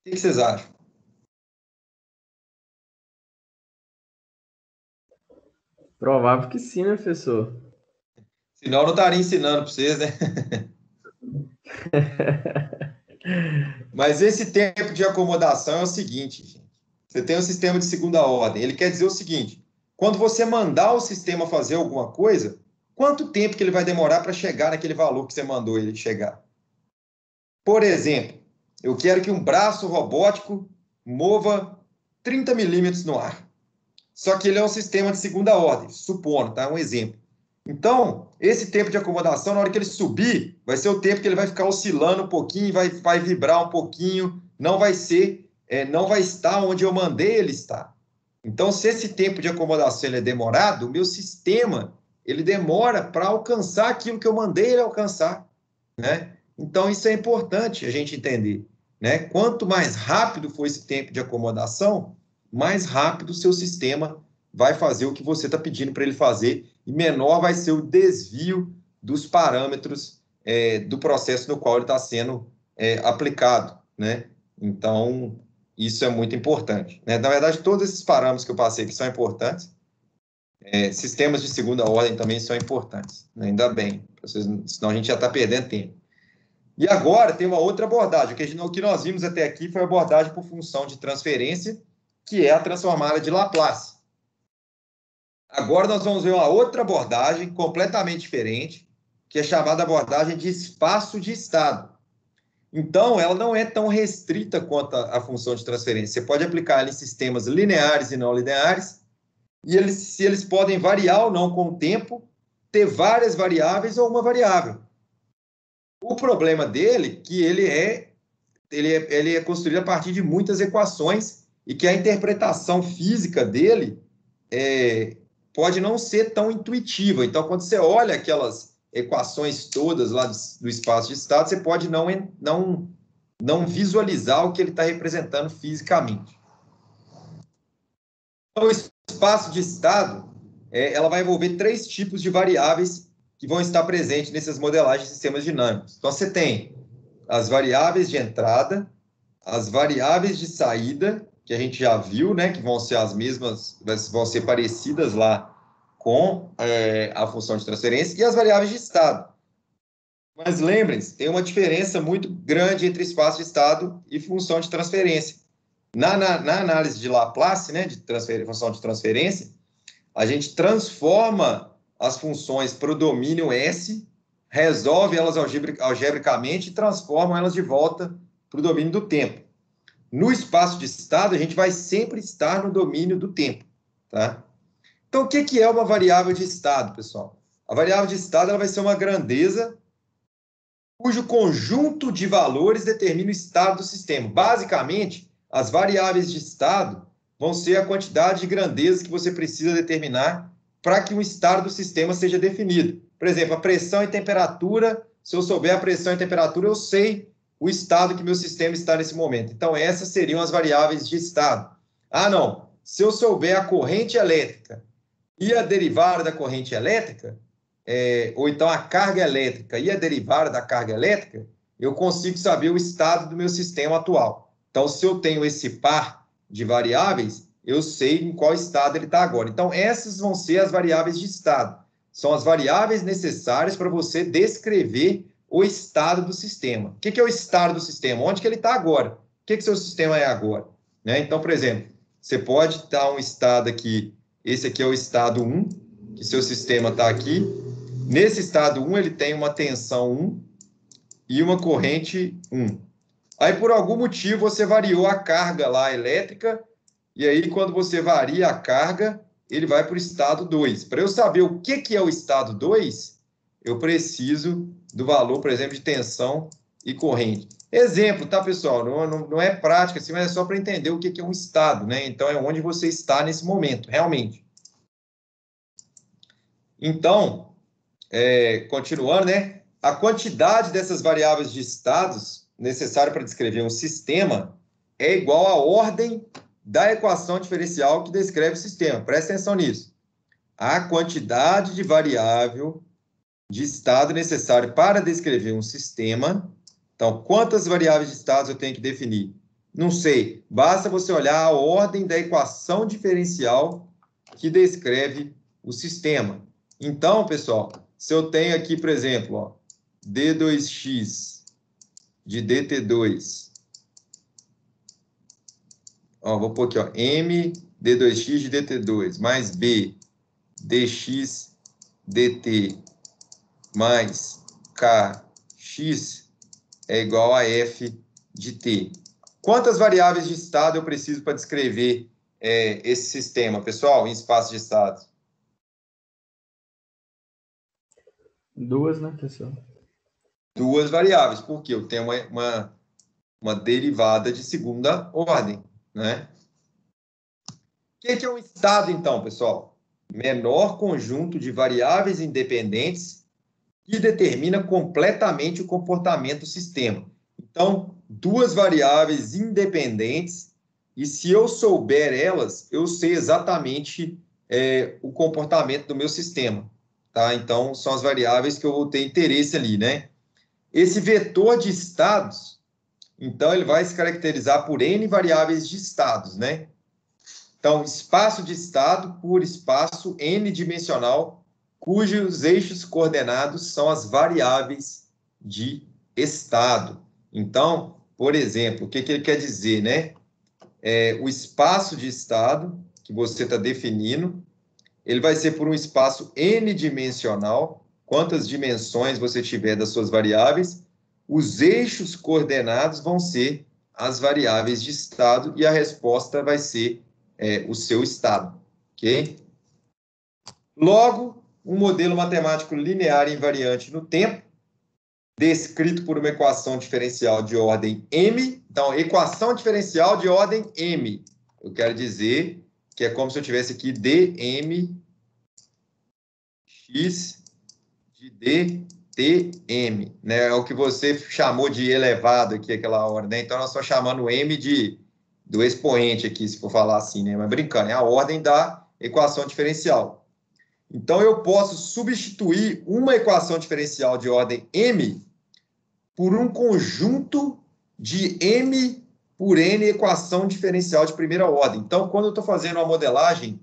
O que vocês acham? Provável que sim, né, professor? Senão eu não estaria ensinando para vocês, né? Mas esse tempo de acomodação é o seguinte, gente. Você tem um sistema de segunda ordem. Ele quer dizer o seguinte: quando você mandar o sistema fazer alguma coisa, quanto tempo que ele vai demorar para chegar naquele valor que você mandou ele chegar? Por exemplo, eu quero que um braço robótico mova 30 milímetros no ar. Só que ele é um sistema de segunda ordem, supondo, tá? Um exemplo. Então, esse tempo de acomodação, na hora que ele subir, vai ser o tempo que ele vai ficar oscilando um pouquinho, vai vibrar um pouquinho, não vai estar onde eu mandei ele estar. Então, se esse tempo de acomodação ele é demorado, o meu sistema ele demora para alcançar aquilo que eu mandei ele alcançar, né? Então, isso é importante a gente entender, né? Quanto mais rápido for esse tempo de acomodação, mais rápido o seu sistema vai fazer o que você está pedindo para ele fazer e menor vai ser o desvio dos parâmetros do processo no qual ele está sendo aplicado, né? Então, isso é muito importante, né? Na verdade, todos esses parâmetros que eu passei aqui são importantes. Sistemas de segunda ordem também são importantes, né? Ainda bem, senão a gente já está perdendo tempo. E agora tem uma outra abordagem. O que nós vimos até aqui foi a abordagem por função de transferência, que é a transformada de Laplace. Agora nós vamos ver uma outra abordagem completamente diferente, que é chamada abordagem de espaço de estado. Então, ela não é tão restrita quanto a função de transferência. Você pode aplicar ela em sistemas lineares e não lineares, e se eles podem variar ou não com o tempo, ter várias variáveis ou uma variável. O problema dele é que ele é construído a partir de muitas equações e que a interpretação física dele pode não ser tão intuitiva. Então, quando você olha aquelas equações todas lá do espaço de estado, você pode não visualizar o que ele está representando fisicamente. Então, o espaço de estado, ela vai envolver 3 tipos de variáveis que vão estar presentes nessas modelagens de sistemas dinâmicos. Então, você tem as variáveis de entrada, as variáveis de saída, que a gente já viu, né, que vão ser as mesmas, vão ser parecidas lá com a função de transferência, e as variáveis de estado. Mas lembrem-se, tem uma diferença muito grande entre espaço de estado e função de transferência. Na análise de Laplace, né, função de transferência, a gente transforma as funções para o domínio S, resolve elas algebricamente e transforma elas de volta para o domínio do tempo. No espaço de estado, a gente vai sempre estar no domínio do tempo, tá? Então, o que é uma variável de estado, pessoal? A variável de estado ela vai ser uma grandeza cujo conjunto de valores determina o estado do sistema. Basicamente, as variáveis de estado vão ser a quantidade de grandezas que você precisa determinar para que um estado do sistema seja definido. Por exemplo, a pressão e temperatura, se eu souber a pressão e temperatura, eu sei o estado que meu sistema está nesse momento. Então, essas seriam as variáveis de estado. Ah, não. Se eu souber a corrente elétrica e a derivada da corrente elétrica, ou então a carga elétrica e a derivada da carga elétrica, eu consigo saber o estado do meu sistema atual. Então, se eu tenho esse par de variáveis, eu sei em qual estado ele está agora. Então, essas vão ser as variáveis de estado. São as variáveis necessárias para você descrever o estado do sistema. O que é o estado do sistema? Onde que ele está agora? O que seu sistema é agora? Né? Então, por exemplo, você pode dar um estado aqui, esse aqui é o estado 1, que seu sistema está aqui. Nesse estado 1, ele tem uma tensão 1 e uma corrente 1. Aí, por algum motivo, você variou a carga lá elétrica, e aí, quando você varia a carga, ele vai para o estado 2. Para eu saber o que é o estado 2, eu preciso do valor, por exemplo, de tensão e corrente. Exemplo, tá, pessoal? Não é prática, assim, mas é só para entender o que é um estado, né? Então, é onde você está nesse momento, realmente. Então, continuando, né? A quantidade dessas variáveis de estados necessária para descrever um sistema é igual à ordem da equação diferencial que descreve o sistema. Presta atenção nisso. A quantidade de variável de estado necessário para descrever um sistema. Então, quantas variáveis de estados eu tenho que definir? Não sei. Basta você olhar a ordem da equação diferencial que descreve o sistema. Então, pessoal, se eu tenho aqui, por exemplo, ó, d2x de dt2, ó, vou pôr aqui, ó, m d2x de dt2 mais b dx dt mais kx é igual a f de t. Quantas variáveis de estado eu preciso para descrever esse sistema, pessoal, em espaço de estado? 2, né, pessoal? 2 variáveis, porque eu tenho uma derivada de segunda ordem, né? O que é um estado, então, pessoal? Menor conjunto de variáveis independentes que determina completamente o comportamento do sistema. Então, 2 variáveis independentes, e se eu souber elas, eu sei exatamente o comportamento do meu sistema. Tá? Então, são as variáveis que eu vou ter interesse ali, né? Esse vetor de estados, então, ele vai se caracterizar por N variáveis de estados, né? Então, espaço de estado por espaço n-dimensional, cujos eixos coordenados são as variáveis de estado. Então, por exemplo, o que ele quer dizer, né? O espaço de estado que você está definindo, ele vai ser por um espaço n-dimensional, quantas dimensões você tiver das suas variáveis, os eixos coordenados vão ser as variáveis de estado e a resposta vai ser o seu estado, ok? Logo, um modelo matemático linear invariante no tempo, descrito por uma equação diferencial de ordem m. Então, equação diferencial de ordem m. Eu quero dizer que é como se eu tivesse aqui dm x de dtm, né? É o que você chamou de elevado aqui aquela hora, né? Então, nós estamos chamando m do expoente aqui, se for falar assim, né? Mas brincando, é a ordem da equação diferencial. Então, eu posso substituir uma equação diferencial de ordem m por um conjunto de m por n equação diferencial de primeira ordem. Então, quando eu estou fazendo uma modelagem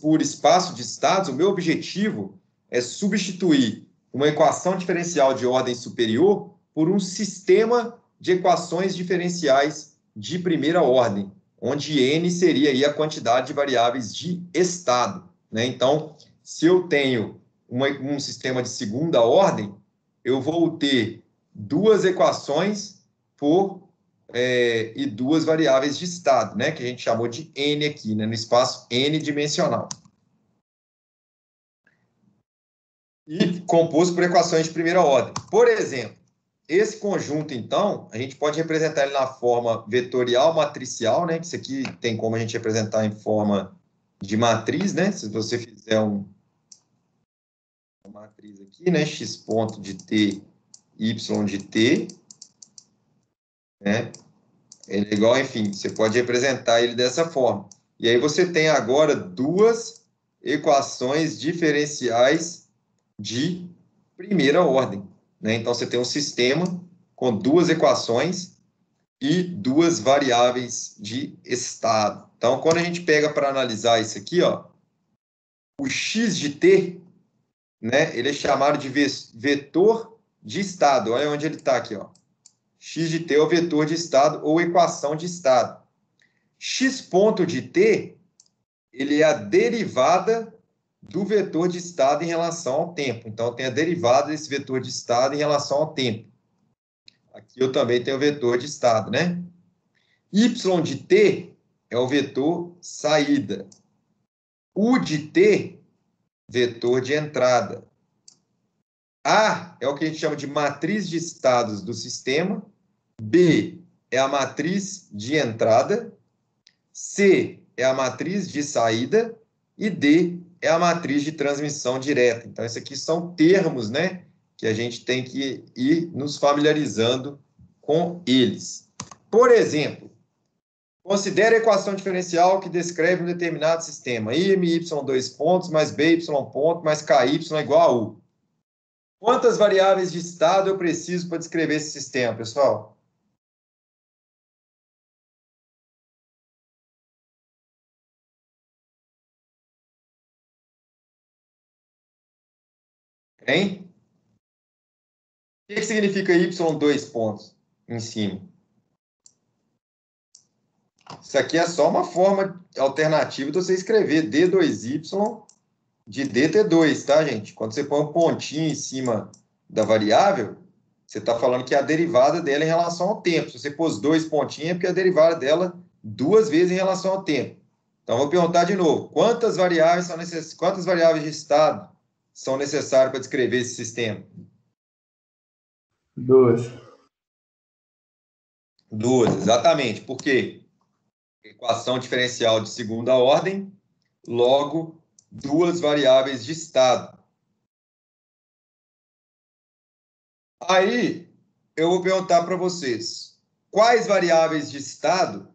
por espaço de estados, o meu objetivo é substituir uma equação diferencial de ordem superior por um sistema de equações diferenciais de primeira ordem, onde n seria aí a quantidade de variáveis de estado, né? Então, se eu tenho um sistema de segunda ordem, eu vou ter 2 equações e 2 variáveis de estado, né? Que a gente chamou de n aqui, né? No espaço n-dimensional. e composto por equações de primeira ordem. Por exemplo, esse conjunto, então, a gente pode representar ele na forma vetorial matricial, né? Que isso aqui tem como a gente representar em forma de matriz, né? Se você fizer uma matriz aqui, né? X ponto de t, y de t, né? Ele é igual, enfim, você pode representar ele dessa forma. E aí você tem agora duas equações diferenciais de primeira ordem, né? Então, você tem um sistema com duas equações e duas variáveis de estado. Então, quando a gente pega para analisar isso aqui, ó, o x de t, né, ele é chamado de vetor de estado. Olha onde ele está aqui, ó. X de t é o vetor de estado ou equação de estado. X ponto de t, ele é a derivada do vetor de estado em relação ao tempo. Então, tem a derivada desse vetor de estado em relação ao tempo. Aqui eu também tenho o vetor de estado, né? Y de t é o vetor saída. U de t, vetor de entrada. A é o que a gente chama de matriz de estados do sistema. B é a matriz de entrada. C é a matriz de saída. E D é a matriz de transmissão direta. Então, esses aqui são termos, né, que a gente tem que ir nos familiarizando com eles. Por exemplo, considere a equação diferencial que descreve um determinado sistema. M, Y, dois pontos, mais B, Y, ponto, mais KY igual a U. Quantas variáveis de estado eu preciso para descrever esse sistema, pessoal? Hein? O que significa Y, dois pontos em cima? Isso aqui é só uma forma alternativa de você escrever D2Y de DT2, tá, gente? Quando você põe um pontinho em cima da variável, você está falando que é a derivada dela em relação ao tempo. Se você pôs dois pontinhos, é porque a derivada dela duas vezes em relação ao tempo. Então, vou perguntar de novo. Quantas variáveis de estado são necessárias para descrever esse sistema? Duas. Duas, exatamente. Por quê? Equação diferencial de segunda ordem, logo, duas variáveis de estado. Aí, eu vou perguntar para vocês, quais variáveis de estado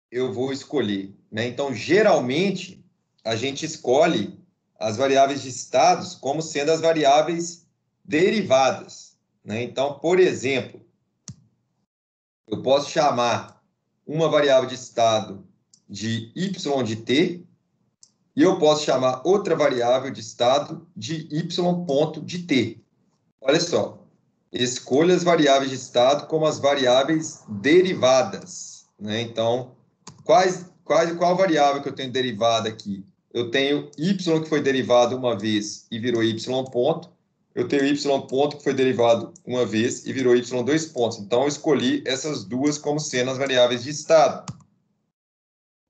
eu vou escolher, né? Então, geralmente, a gente escolhe as variáveis de estados como sendo as variáveis derivadas, né? Então, por exemplo, eu posso chamar uma variável de estado de y de t e eu posso chamar outra variável de estado de y ponto de t. Olha só, escolha as variáveis de estado como as variáveis derivadas, né? Então, qual variável que eu tenho derivada aqui? Eu tenho y que foi derivado uma vez e virou y ponto. Eu tenho y ponto que foi derivado uma vez e virou y dois pontos. Então, eu escolhi essas duas como sendo as variáveis de estado.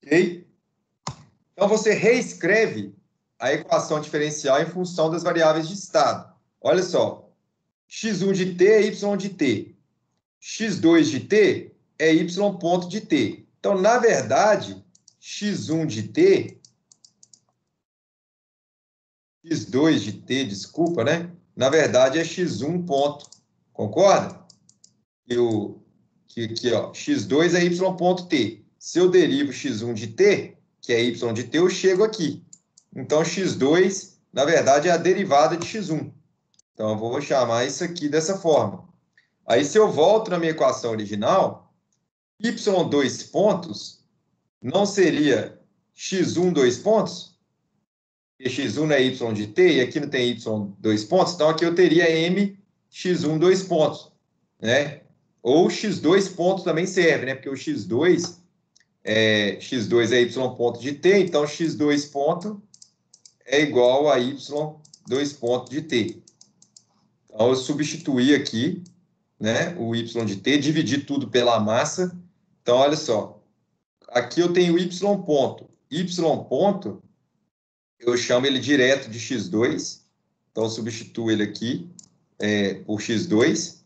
Ok? Então, você reescreve a equação diferencial em função das variáveis de estado. Olha só, x1 de t é y de t. x2 de t é y ponto de t. Então, na verdade, x1 de t, x2 de t, desculpa, né? Na verdade, é x1 ponto. Concorda? Que ó, x2 é y ponto t. Se eu derivo x1 de t, que é y de t, eu chego aqui. Então, x2, na verdade, é a derivada de x1. Então, eu vou chamar isso aqui dessa forma. Aí, se eu volto na minha equação original, y dois pontos não seria x1 dois pontos? E x1 é y de t, e aqui não tem y dois pontos, então aqui eu teria m x1 dois pontos, né? Ou x2 pontos também serve, né? Porque o x2 é y ponto de t, então x2 ponto é igual a y dois pontos de t. Então eu substituí aqui, né, o y de t, dividi tudo pela massa. Então olha só, aqui eu tenho y ponto. Y ponto, eu chamo ele direto de x2. Então, substituo ele aqui por x2.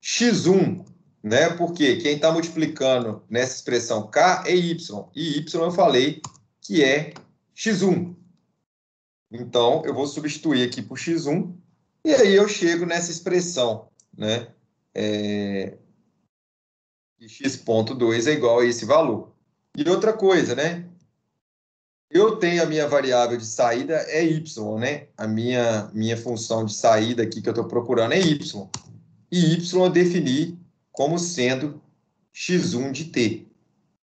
x1, né? Porque quem está multiplicando nessa expressão k é y. E y eu falei que é x1. Então, eu vou substituir aqui por x1. E aí eu chego nessa expressão, né? x.2 é igual a esse valor. E outra coisa, né? Eu tenho a minha variável de saída é y, né? A minha função de saída aqui que eu estou procurando é y. E y eu defini como sendo x1 de t.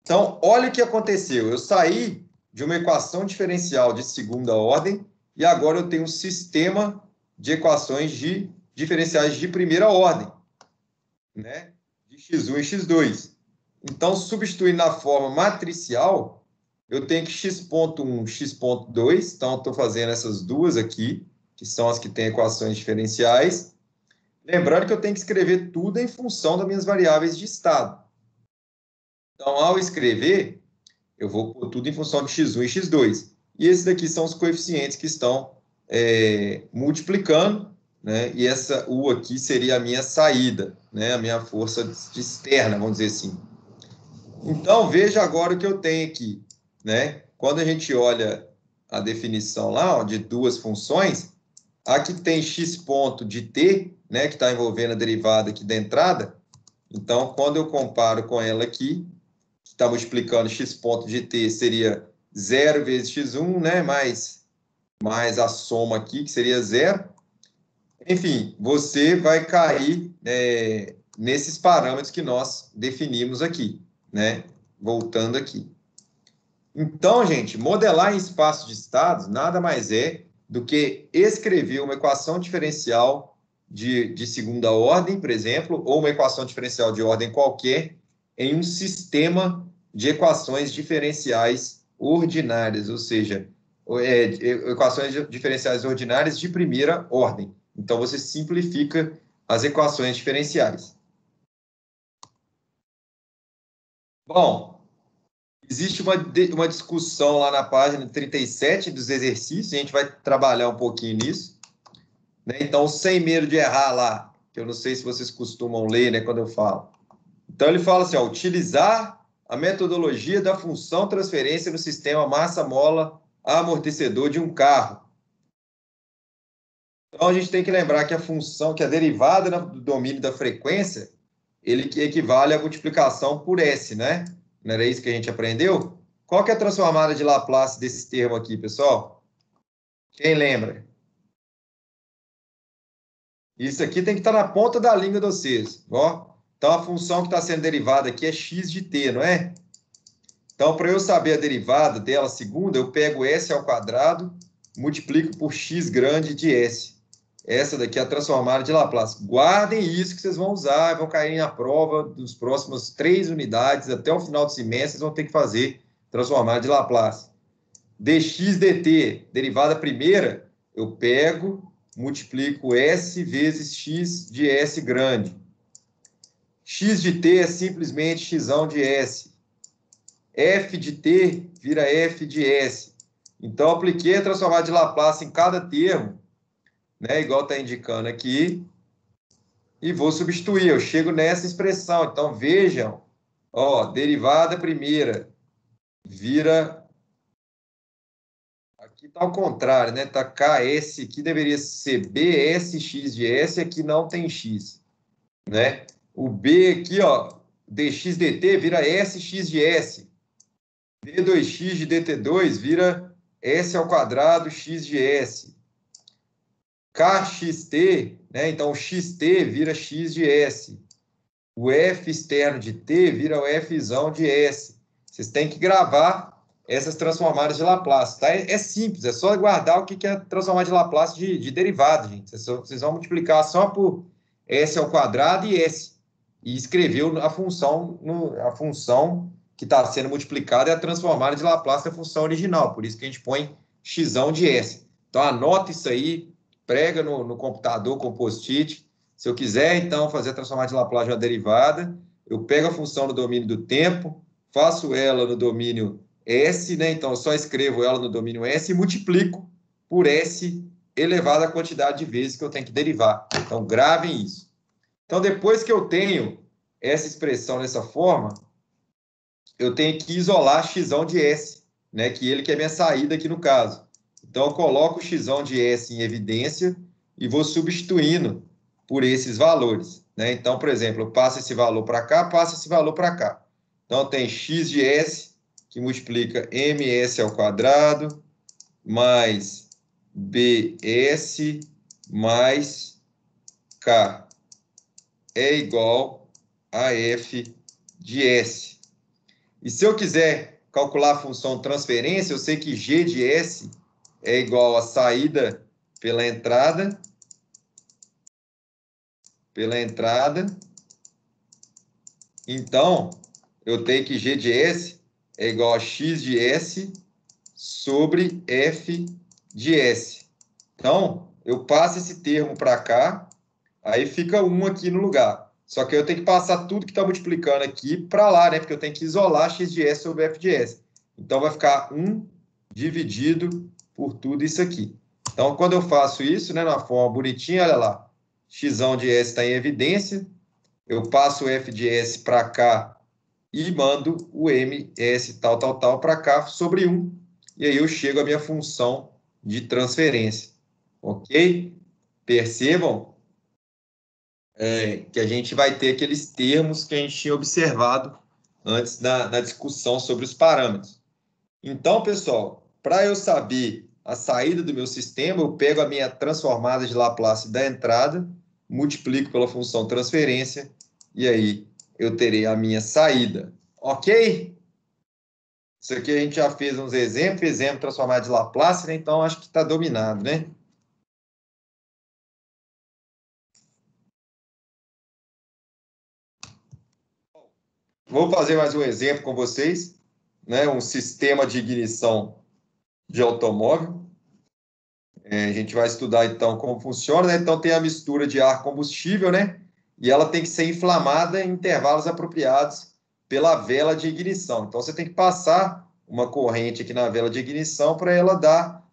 Então, olha o que aconteceu. Eu saí de uma equação diferencial de segunda ordem e agora eu tenho um sistema de equações diferenciais de primeira ordem, né? De x1 e x2. Então, substituindo na forma matricial, eu tenho que x.1, x.2. Então, estou fazendo essas duas aqui, que são as que têm equações diferenciais. Lembrando que eu tenho que escrever tudo em função das minhas variáveis de estado. Então, ao escrever, eu vou pôr tudo em função de x1 e x2. E esses daqui são os coeficientes que estão multiplicando, né? E essa U aqui seria a minha saída, né? A minha força externa, vamos dizer assim. Então, veja agora o que eu tenho aqui, né? Quando a gente olha a definição lá, ó, de duas funções, aqui tem x ponto de t, né? Que está envolvendo a derivada aqui da entrada. Então, quando eu comparo com ela aqui, que está multiplicando x ponto de t, seria 0 vezes x1, né? Mais a soma aqui, que seria 0. Enfim, você vai cair nesses parâmetros que nós definimos aqui, né? Voltando aqui. Então, gente, modelar em espaço de estados nada mais é do que escrever uma equação diferencial de segunda ordem, por exemplo, ou uma equação diferencial de ordem qualquer em um sistema de equações diferenciais ordinárias, ou seja, equações diferenciais ordinárias de primeira ordem. Então, você simplifica as equações diferenciais. Bom, existe uma discussão lá na página 37 dos exercícios, a gente vai trabalhar um pouquinho nisso. Né? Então, sem medo de errar lá, que eu não sei se vocês costumam ler, né, quando eu falo. Então, ele fala assim, ó, utilizar a metodologia da função transferência no sistema massa-mola amortecedor de um carro. Então, a gente tem que lembrar que a função, que a derivada do domínio da frequência, ele equivale à multiplicação por S, né? Não era isso que a gente aprendeu? Qual que é a transformada de Laplace desse termo aqui, pessoal? Quem lembra? Isso aqui tem que estar na ponta da língua de vocês, ó. Então, a função que está sendo derivada aqui é x de t, não é? Então, para eu saber a derivada dela segunda, eu pego S ao quadrado, multiplico por x grande de S. Essa daqui é a transformada de Laplace. Guardem isso que vocês vão usar, vão cair na prova dos próximos 3 unidades, até o final do semestre, vocês vão ter que fazer transformada de Laplace. dx dt, derivada primeira, eu pego, multiplico S vezes x de S grande. X de t é simplesmente x de S. F de t vira F de S. Então, apliquei a transformada de Laplace em cada termo, né, igual está indicando aqui, e vou substituir. Eu chego nessa expressão. Então, vejam, ó, derivada primeira vira... Aqui está ao contrário, né? Está KS, aqui deveria ser BSX de S, aqui não tem X, né? O B aqui, ó, dx dt vira SX de S. D2x de dt2 vira S ao quadrado x de S. KXT, né? Então, xt vira x de S. O F externo de t vira o Fzão de S. Vocês têm que gravar essas transformadas de Laplace, tá? É simples, é só guardar o que é transformada de Laplace de derivada, gente. Vocês vão multiplicar só por S ao quadrado e S. E escrever a função que está sendo multiplicada é a transformada de Laplace da função original. Por isso que a gente põe x de S. Então, anota isso aí, prega no computador com post-it. Se eu quiser, então, fazer a transformada de Laplace de uma derivada, eu pego a função no domínio do tempo, faço ela no domínio S, né? Então, eu só escrevo ela no domínio S e multiplico por S elevado à quantidade de vezes que eu tenho que derivar. Então, gravem isso. Então, depois que eu tenho essa expressão dessa forma, eu tenho que isolar x de S, né? Que ele que é minha saída aqui no caso. Então, eu coloco o x de S em evidência e vou substituindo por esses valores, né? Então, por exemplo, eu passo esse valor para cá, passo esse valor para cá. Então, tem x de S, que multiplica ms ao quadrado, mais bs, mais k, é igual a f de S. E se eu quiser calcular a função transferência, eu sei que g de S é igual a saída pela entrada, então, eu tenho que g de S é igual a x de S sobre f de S. Então, eu passo esse termo para cá, aí fica 1 aqui no lugar. Só que eu tenho que passar tudo que está multiplicando aqui para lá, né? Porque eu tenho que isolar x de S sobre f de S. Então, vai ficar 1 dividido por tudo isso aqui. Então, quando eu faço isso, né, na forma bonitinha, olha lá, x de S está em evidência, eu passo o f de S para cá e mando o ms tal para cá sobre 1. E aí eu chego à minha função de transferência. Ok? Percebam que a gente vai ter aqueles termos que a gente tinha observado antes da discussão sobre os parâmetros. Então, pessoal, para eu saber a saída do meu sistema, eu pego a minha transformada de Laplace da entrada, multiplico pela função transferência, e aí eu terei a minha saída. Ok? Isso aqui a gente já fez uns exemplos, fizemos transformada de Laplace, né? Então acho que está dominado, né? Vou fazer mais um exemplo com vocês, né? Um sistema de ignição de automóvel. A gente vai estudar, então, como funciona, né? Então, tem a mistura de ar combustível, né? E ela tem que ser inflamada em intervalos apropriados pela vela de ignição. Então, você tem que passar uma corrente aqui na vela de ignição para ela dar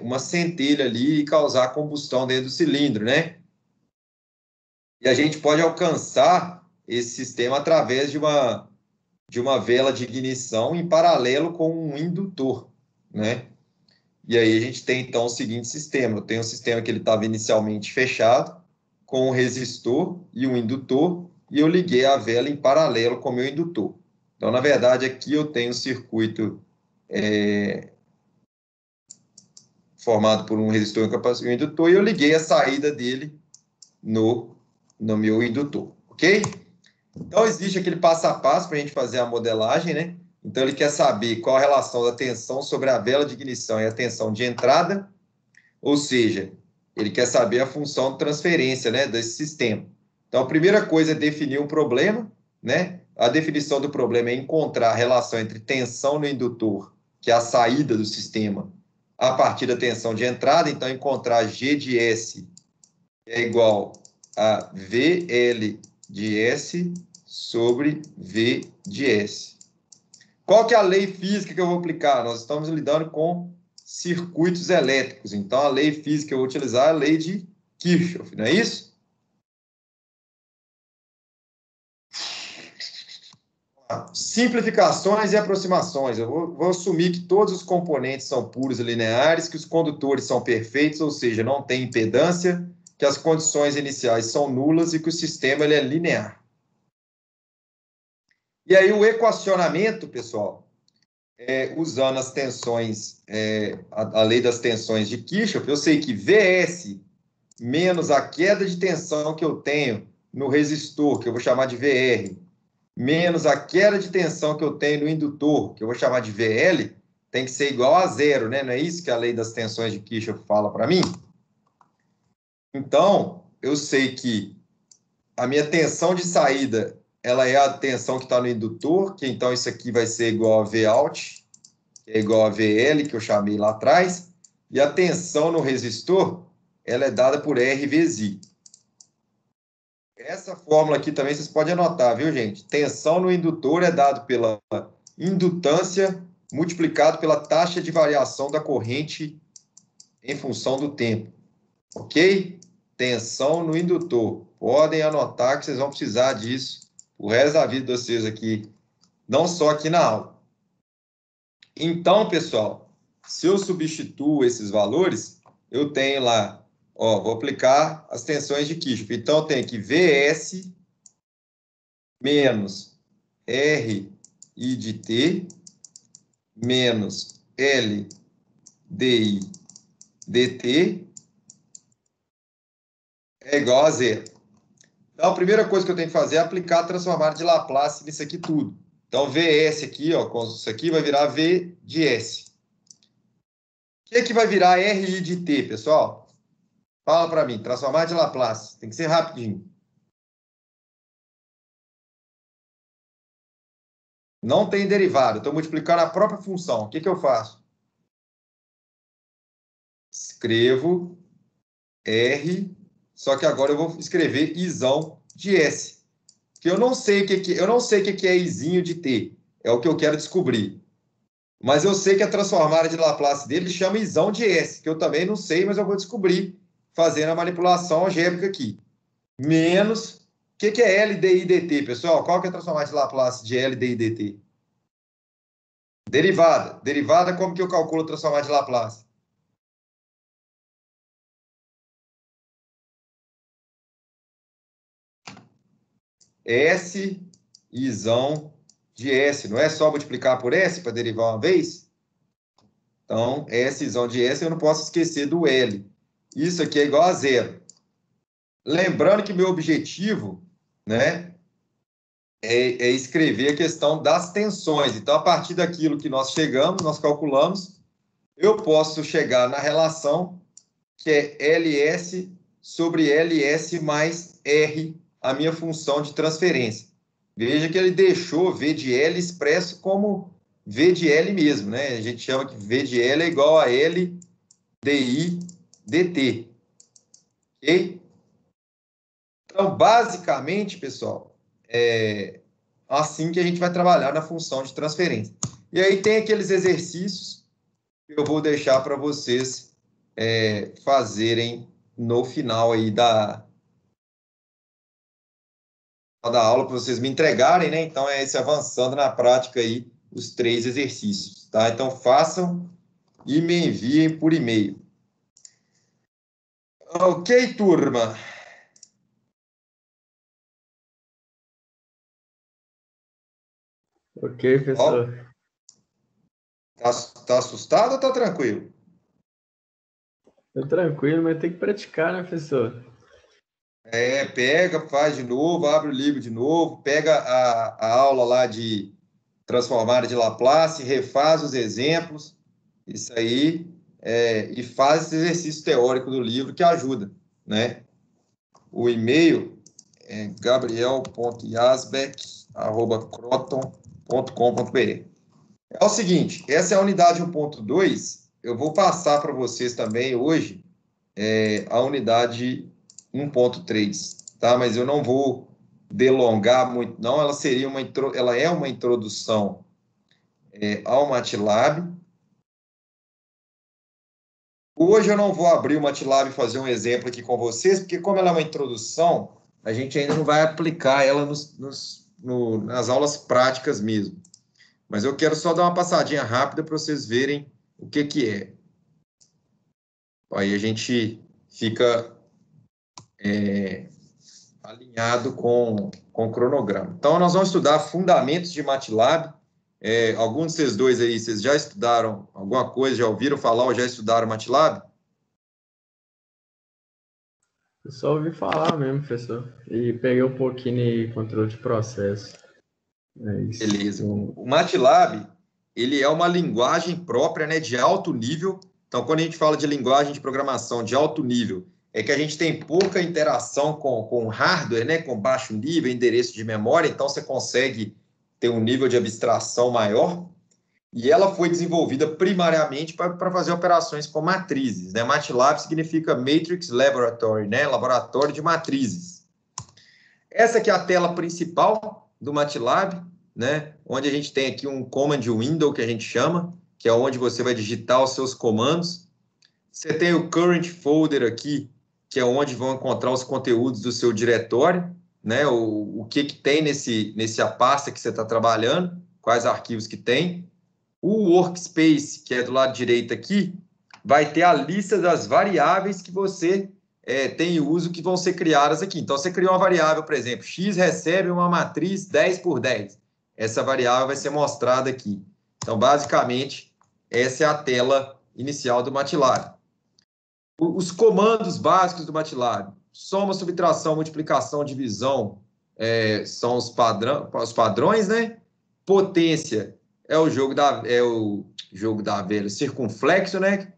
uma centelha ali e causar combustão dentro do cilindro, né? E a gente pode alcançar esse sistema através de uma vela de ignição em paralelo com um indutor, né? E aí a gente tem, então, o seguinte sistema. Eu tenho um sistema que ele estava inicialmente fechado, com um resistor e um indutor, e eu liguei a vela em paralelo com o meu indutor. Então, na verdade, aqui eu tenho um circuito formado por um resistor e um indutor, e eu liguei a saída dele no meu indutor, ok? Então, existe aquele passo a passo para a gente fazer a modelagem, né? Então, ele quer saber qual a relação da tensão sobre a vela de ignição e a tensão de entrada, ou seja, ele quer saber a função de transferência, né, desse sistema. Então, a primeira coisa é definir um problema, né? A definição do problema é encontrar a relação entre tensão no indutor, que é a saída do sistema, a partir da tensão de entrada. Então, encontrar G de S é igual a VL de S sobre V de S. Qual que é a lei física que eu vou aplicar? Nós estamos lidando com circuitos elétricos. Então, a lei física que eu vou utilizar é a lei de Kirchhoff, não é isso? Simplificações e aproximações. Eu vou assumir que todos os componentes são puros e lineares, que os condutores são perfeitos, ou seja, não tem impedância, que as condições iniciais são nulas e que o sistema ele é linear. E aí o equacionamento, pessoal, usando as tensões, a lei das tensões de Kirchhoff, eu sei que Vs menos a queda de tensão que eu tenho no resistor, que eu vou chamar de VR, menos a queda de tensão que eu tenho no indutor, que eu vou chamar de VL, tem que ser igual a zero, né? Não é isso que a lei das tensões de Kirchhoff fala para mim? Então, eu sei que a minha tensão de saída, ela é a tensão que está no indutor, que então isso aqui vai ser igual a Vout, que é igual a VL, que eu chamei lá atrás, e a tensão no resistor, ela é dada por R vezes I. Essa fórmula aqui também vocês podem anotar, viu, gente? Tensão no indutor é dado pela indutância multiplicado pela taxa de variação da corrente em função do tempo. Ok? Tensão no indutor. Podem anotar que vocês vão precisar disso o resto da vida de vocês aqui, não só aqui na aula. Então, pessoal, se eu substituo esses valores, eu tenho lá, ó, vou aplicar as tensões de Kirchhoff. Então, eu tenho que VS menos R I de T menos L DI dt é igual a zero. Então, a primeira coisa que eu tenho que fazer é aplicar a transformada de Laplace nisso aqui tudo. Então, VS aqui, ó, com isso aqui vai virar V de S. O que é que vai virar RI de T, pessoal? Fala para mim, transformada de Laplace. Tem que ser rapidinho. Não tem derivada, estou multiplicando a própria função. O que que eu faço? Escrevo R, só que agora eu vou escrever Izão de S. Porque eu não sei o que é Izinho de T. É o que eu quero descobrir. Mas eu sei que a transformada de Laplace dele chama Izão de S, que eu também não sei, mas eu vou descobrir fazendo a manipulação algébrica aqui. Menos, o que é LDI dt, pessoal? Qual que é a transformada de Laplace de LDI dt? Derivada. Derivada, como que eu calculo a transformada de Laplace? S Izão de S. Não é só multiplicar por S para derivar uma vez? Então, S Izão de S, eu não posso esquecer do L. Isso aqui é igual a zero. Lembrando que meu objetivo, né, é escrever a questão das tensões. Então, a partir daquilo que nós chegamos, nós calculamos, eu posso chegar na relação que é LS sobre LS mais R, a minha função de transferência. Veja que ele deixou V de L expresso como V de L mesmo, né? A gente chama que V de L é igual a L DI dt. Ok? Então, basicamente, pessoal, é assim que a gente vai trabalhar na função de transferência. E aí tem aqueles exercícios que eu vou deixar para vocês fazerem no final aí da aula, para vocês me entregarem, né? Então, é esse avançando na prática aí, os 3 exercícios, tá? Então, façam e me enviem por e-mail. Ok, turma? Ok, professor. Tá assustado ou tá tranquilo? Tô tranquilo, mas tem que praticar, né, professor? Pega, faz de novo, abre o livro de novo, pega a aula lá de transformada de Laplace, refaz os exemplos, isso aí, e faz esse exercício teórico do livro que ajuda, né? O e-mail é gabriel.yasbeck@croton.com.br. É o seguinte, essa é a unidade 1.2, eu vou passar para vocês também hoje a unidade 1.3, tá? Mas eu não vou delongar muito, não. Ela é uma introdução ao MATLAB. Hoje eu não vou abrir o MATLAB e fazer um exemplo aqui com vocês, porque como ela é uma introdução, a gente ainda não vai aplicar ela nas aulas práticas mesmo. Mas eu quero só dar uma passadinha rápida para vocês verem o que é. Aí a gente fica alinhado com o cronograma. Então, nós vamos estudar fundamentos de MATLAB. Alguns de vocês dois aí, vocês já estudaram alguma coisa, já ouviram falar ou já estudaram MATLAB? Eu só ouvi falar mesmo, professor. E peguei um pouquinho de controle de processo. É isso. Beleza. O MATLAB, ele é uma linguagem própria, né, de alto nível. Então, quando a gente fala de linguagem de programação de alto nível, é que a gente tem pouca interação com hardware, né, com baixo nível, endereço de memória, então você consegue ter um nível de abstração maior. E ela foi desenvolvida primariamente para fazer operações com matrizes, né? MATLAB significa Matrix Laboratory, né? Laboratório de matrizes. Essa aqui é a tela principal do MATLAB, né? Onde a gente tem aqui um command window, que a gente chama, que é onde você vai digitar os seus comandos. Você tem o current folder aqui, que é onde vão encontrar os conteúdos do seu diretório, né? O que tem nessa pasta que você está trabalhando, quais arquivos que tem. O Workspace, que é do lado direito aqui, vai ter a lista das variáveis que você tem uso que vão ser criadas aqui. Então, você criou uma variável, por exemplo, x recebe uma matriz 10 por 10. Essa variável vai ser mostrada aqui. Então, basicamente, essa é a tela inicial do MATLAB. Os comandos básicos do MATLAB: soma, subtração, multiplicação, divisão, são os padrões, né? Potência é o jogo da velha, circunflexo, né?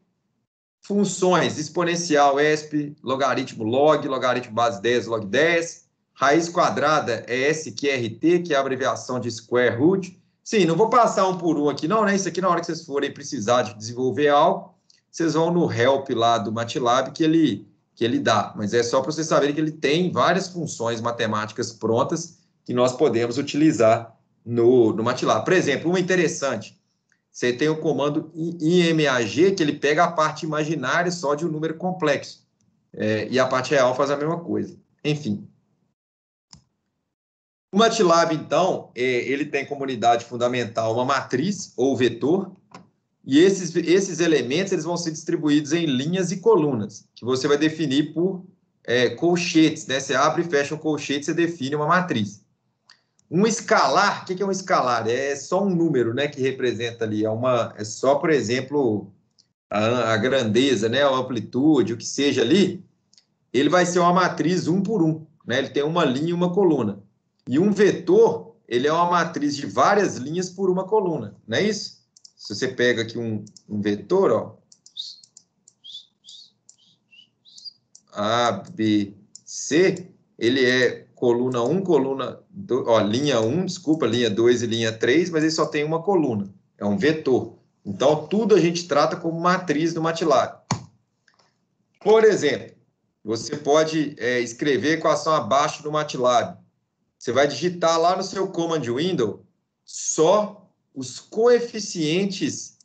Funções: exponencial, exp, logaritmo log, logaritmo base 10, log 10. Raiz quadrada é SQRT, que é a abreviação de square root. Sim, não vou passar um por um aqui não, né? Isso aqui, na hora que vocês forem precisar de desenvolver algo, vocês vão no help lá do MATLAB que ele dá. Mas é só para vocês saberem que ele tem várias funções matemáticas prontas que nós podemos utilizar no MATLAB. Por exemplo, uma interessante: você tem o comando IMAG, que ele pega a parte imaginária só de um número complexo. E a parte real faz a mesma coisa. Enfim. O MATLAB, então, ele tem como unidade fundamental uma matriz ou vetor, e esses elementos eles vão ser distribuídos em linhas e colunas, que você vai definir por colchetes, né? Você abre e fecha um colchete, você define uma matriz. Um escalar, o que é um escalar? É só um número, né, que representa ali, é só, por exemplo, a grandeza, né, a amplitude, o que seja ali. Ele vai ser uma matriz 1 por 1, né? Ele tem uma linha e uma coluna. E um vetor, ele é uma matriz de várias linhas por uma coluna, não é isso? Se você pega aqui um vetor, ó, A, B, C, ele é coluna 1, coluna 2, ó, linha 1, desculpa, linha 2 e linha 3, mas ele só tem uma coluna, é um vetor. Então, tudo a gente trata como matriz no MATLAB. Por exemplo, você pode escrever equação abaixo do MATLAB. Você vai digitar lá no seu command window só os coeficientes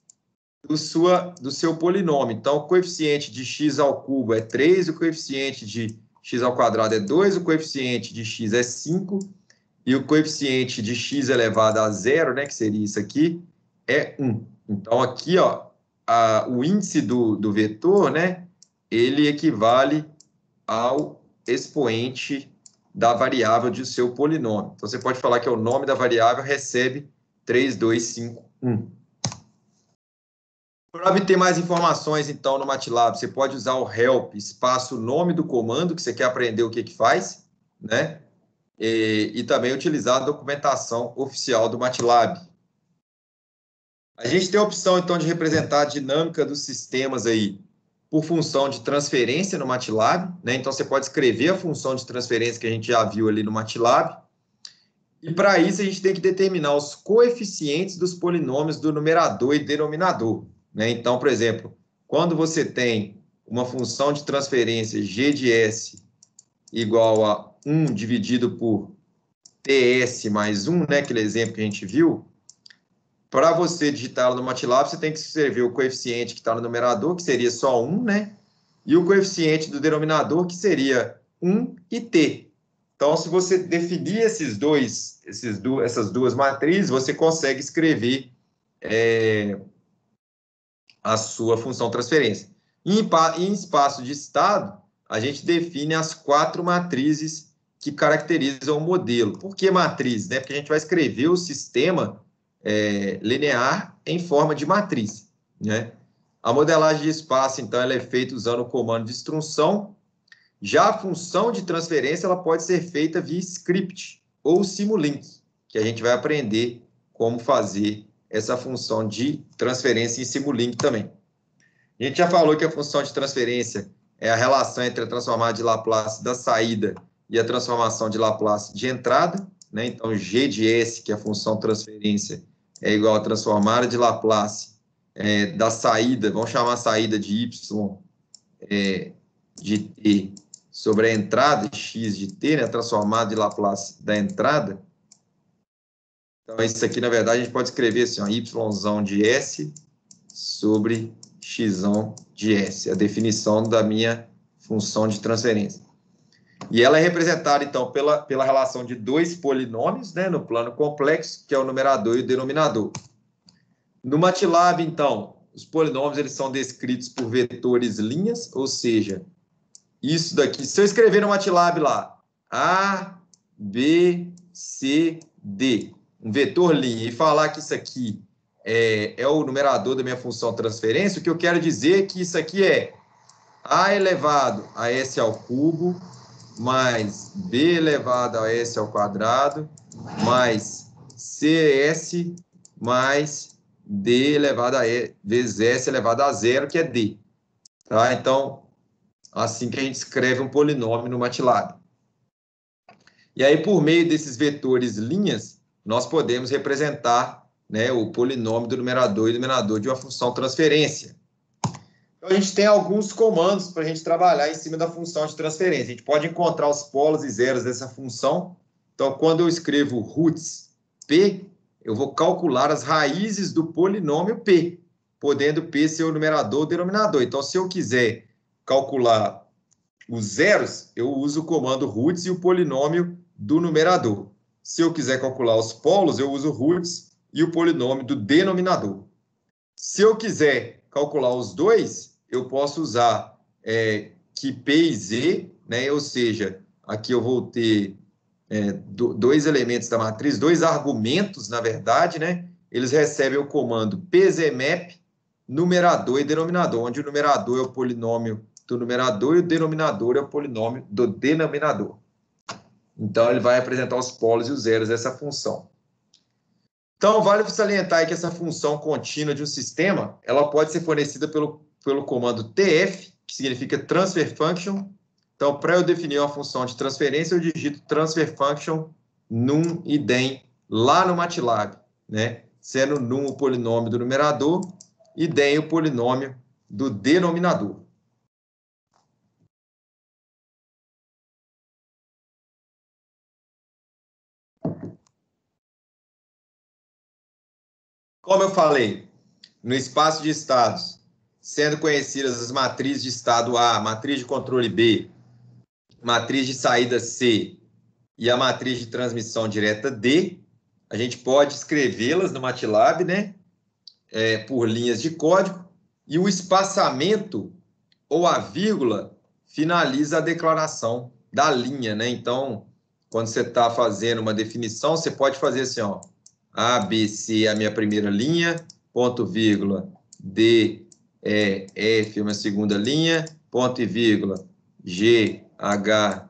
do seu polinômio. Então, o coeficiente de x ao cubo é 3, o coeficiente de x ao quadrado é 2, o coeficiente de x é 5, e o coeficiente de x elevado a 0, né, que seria isso aqui, é 1. Então, aqui, ó, o índice do vetor, né, ele equivale ao expoente da variável de seu polinômio. Então, você pode falar que é o nome da variável recebe 3, 2, 5, 1. Para obter mais informações, então, no MATLAB, você pode usar o help, espaço, nome do comando, que você quer aprender o que faz, né? E também utilizar a documentação oficial do MATLAB. A gente tem a opção, então, de representar a dinâmica dos sistemas aí por função de transferência no MATLAB, né? Então, você pode escrever a função de transferência que a gente já viu ali no MATLAB. E, para isso, a gente tem que determinar os coeficientes dos polinômios do numerador e denominador, né? Então, por exemplo, quando você tem uma função de transferência g de s igual a 1 dividido por ts mais 1, né? Aquele exemplo que a gente viu, para você digitar no MATLAB, você tem que escrever o coeficiente que está no numerador, que seria só 1, né? E o coeficiente do denominador, que seria 1 e t. Então, se você definir essas duas matrizes, você consegue escrever a sua função transferência. Em espaço de estado, a gente define as 4 matrizes que caracterizam o modelo. Por que matriz? Né? Porque a gente vai escrever o sistema linear em forma de matriz, né? A modelagem de espaço, então, ela é feita usando o comando de instrução. Já a função de transferência ela pode ser feita via script ou Simulink, que a gente vai aprender como fazer essa função de transferência em Simulink também. A gente já falou que a função de transferência é a relação entre a transformada de Laplace da saída e a transformação de Laplace de entrada, né? Então, g de s, que é a função transferência, é igual a transformada de Laplace da saída, vamos chamar a saída de y de t sobre a entrada x de t, né? Transformada de Laplace da entrada. Então, isso aqui, na verdade, a gente pode escrever assim, ó, yzão de s sobre xão de s, a definição da minha função de transferência. E ela é representada, então, pela relação de dois polinômios, né, no plano complexo, que é o numerador e o denominador. No MATLAB, então, os polinômios eles são descritos por vetores linhas, ou seja, isso daqui, se eu escrever no MATLAB lá, A, B, C, D, um vetor linha, e falar que isso aqui é o numerador da minha função transferência, o que eu quero dizer é que isso aqui é A elevado a S ao cubo, mais B elevado a S ao quadrado, mais CS, mais D elevado a E, vezes S elevado a zero, que é D. Tá? Então, assim que a gente escreve um polinômio no MATLAB. E aí, por meio desses vetores linhas, nós podemos representar, né, o polinômio do numerador e denominador de uma função transferência. Então, a gente tem alguns comandos para a gente trabalhar em cima da função de transferência. A gente pode encontrar os polos e zeros dessa função. Então, quando eu escrevo roots P, eu vou calcular as raízes do polinômio P, podendo P ser o numerador ou o denominador. Então, se eu quiser calcular os zeros, eu uso o comando roots e o polinômio do numerador. Se eu quiser calcular os polos, eu uso roots e o polinômio do denominador. Se eu quiser calcular os dois, eu posso usar que P e Z, né? Ou seja, aqui eu vou ter dois elementos da matriz, dois argumentos, na verdade, né? Eles recebem o comando pzmap, numerador e denominador, onde o numerador é o polinômio do numerador e o denominador é o polinômio do denominador. Então, ele vai apresentar os polos e os zeros dessa função. Então, vale salientar que essa função contínua de um sistema, ela pode ser fornecida pelo comando TF, que significa Transfer Function. Então, para eu definir uma função de transferência, eu digito Transfer Function num e den lá no MATLAB, né? Sendo num o polinômio do numerador e den o polinômio do denominador. Como eu falei, no espaço de estados, sendo conhecidas as matrizes de estado A, matriz de controle B, matriz de saída C e a matriz de transmissão direta D, a gente pode escrevê-las no MATLAB, né? Por linhas de código, e o espaçamento ou a vírgula finaliza a declaração da linha, né? Então, quando você está fazendo uma definição, você pode fazer assim, ó, A, B, C é a minha primeira linha, ponto, vírgula, D, E, F é uma segunda linha, ponto e vírgula, G, H,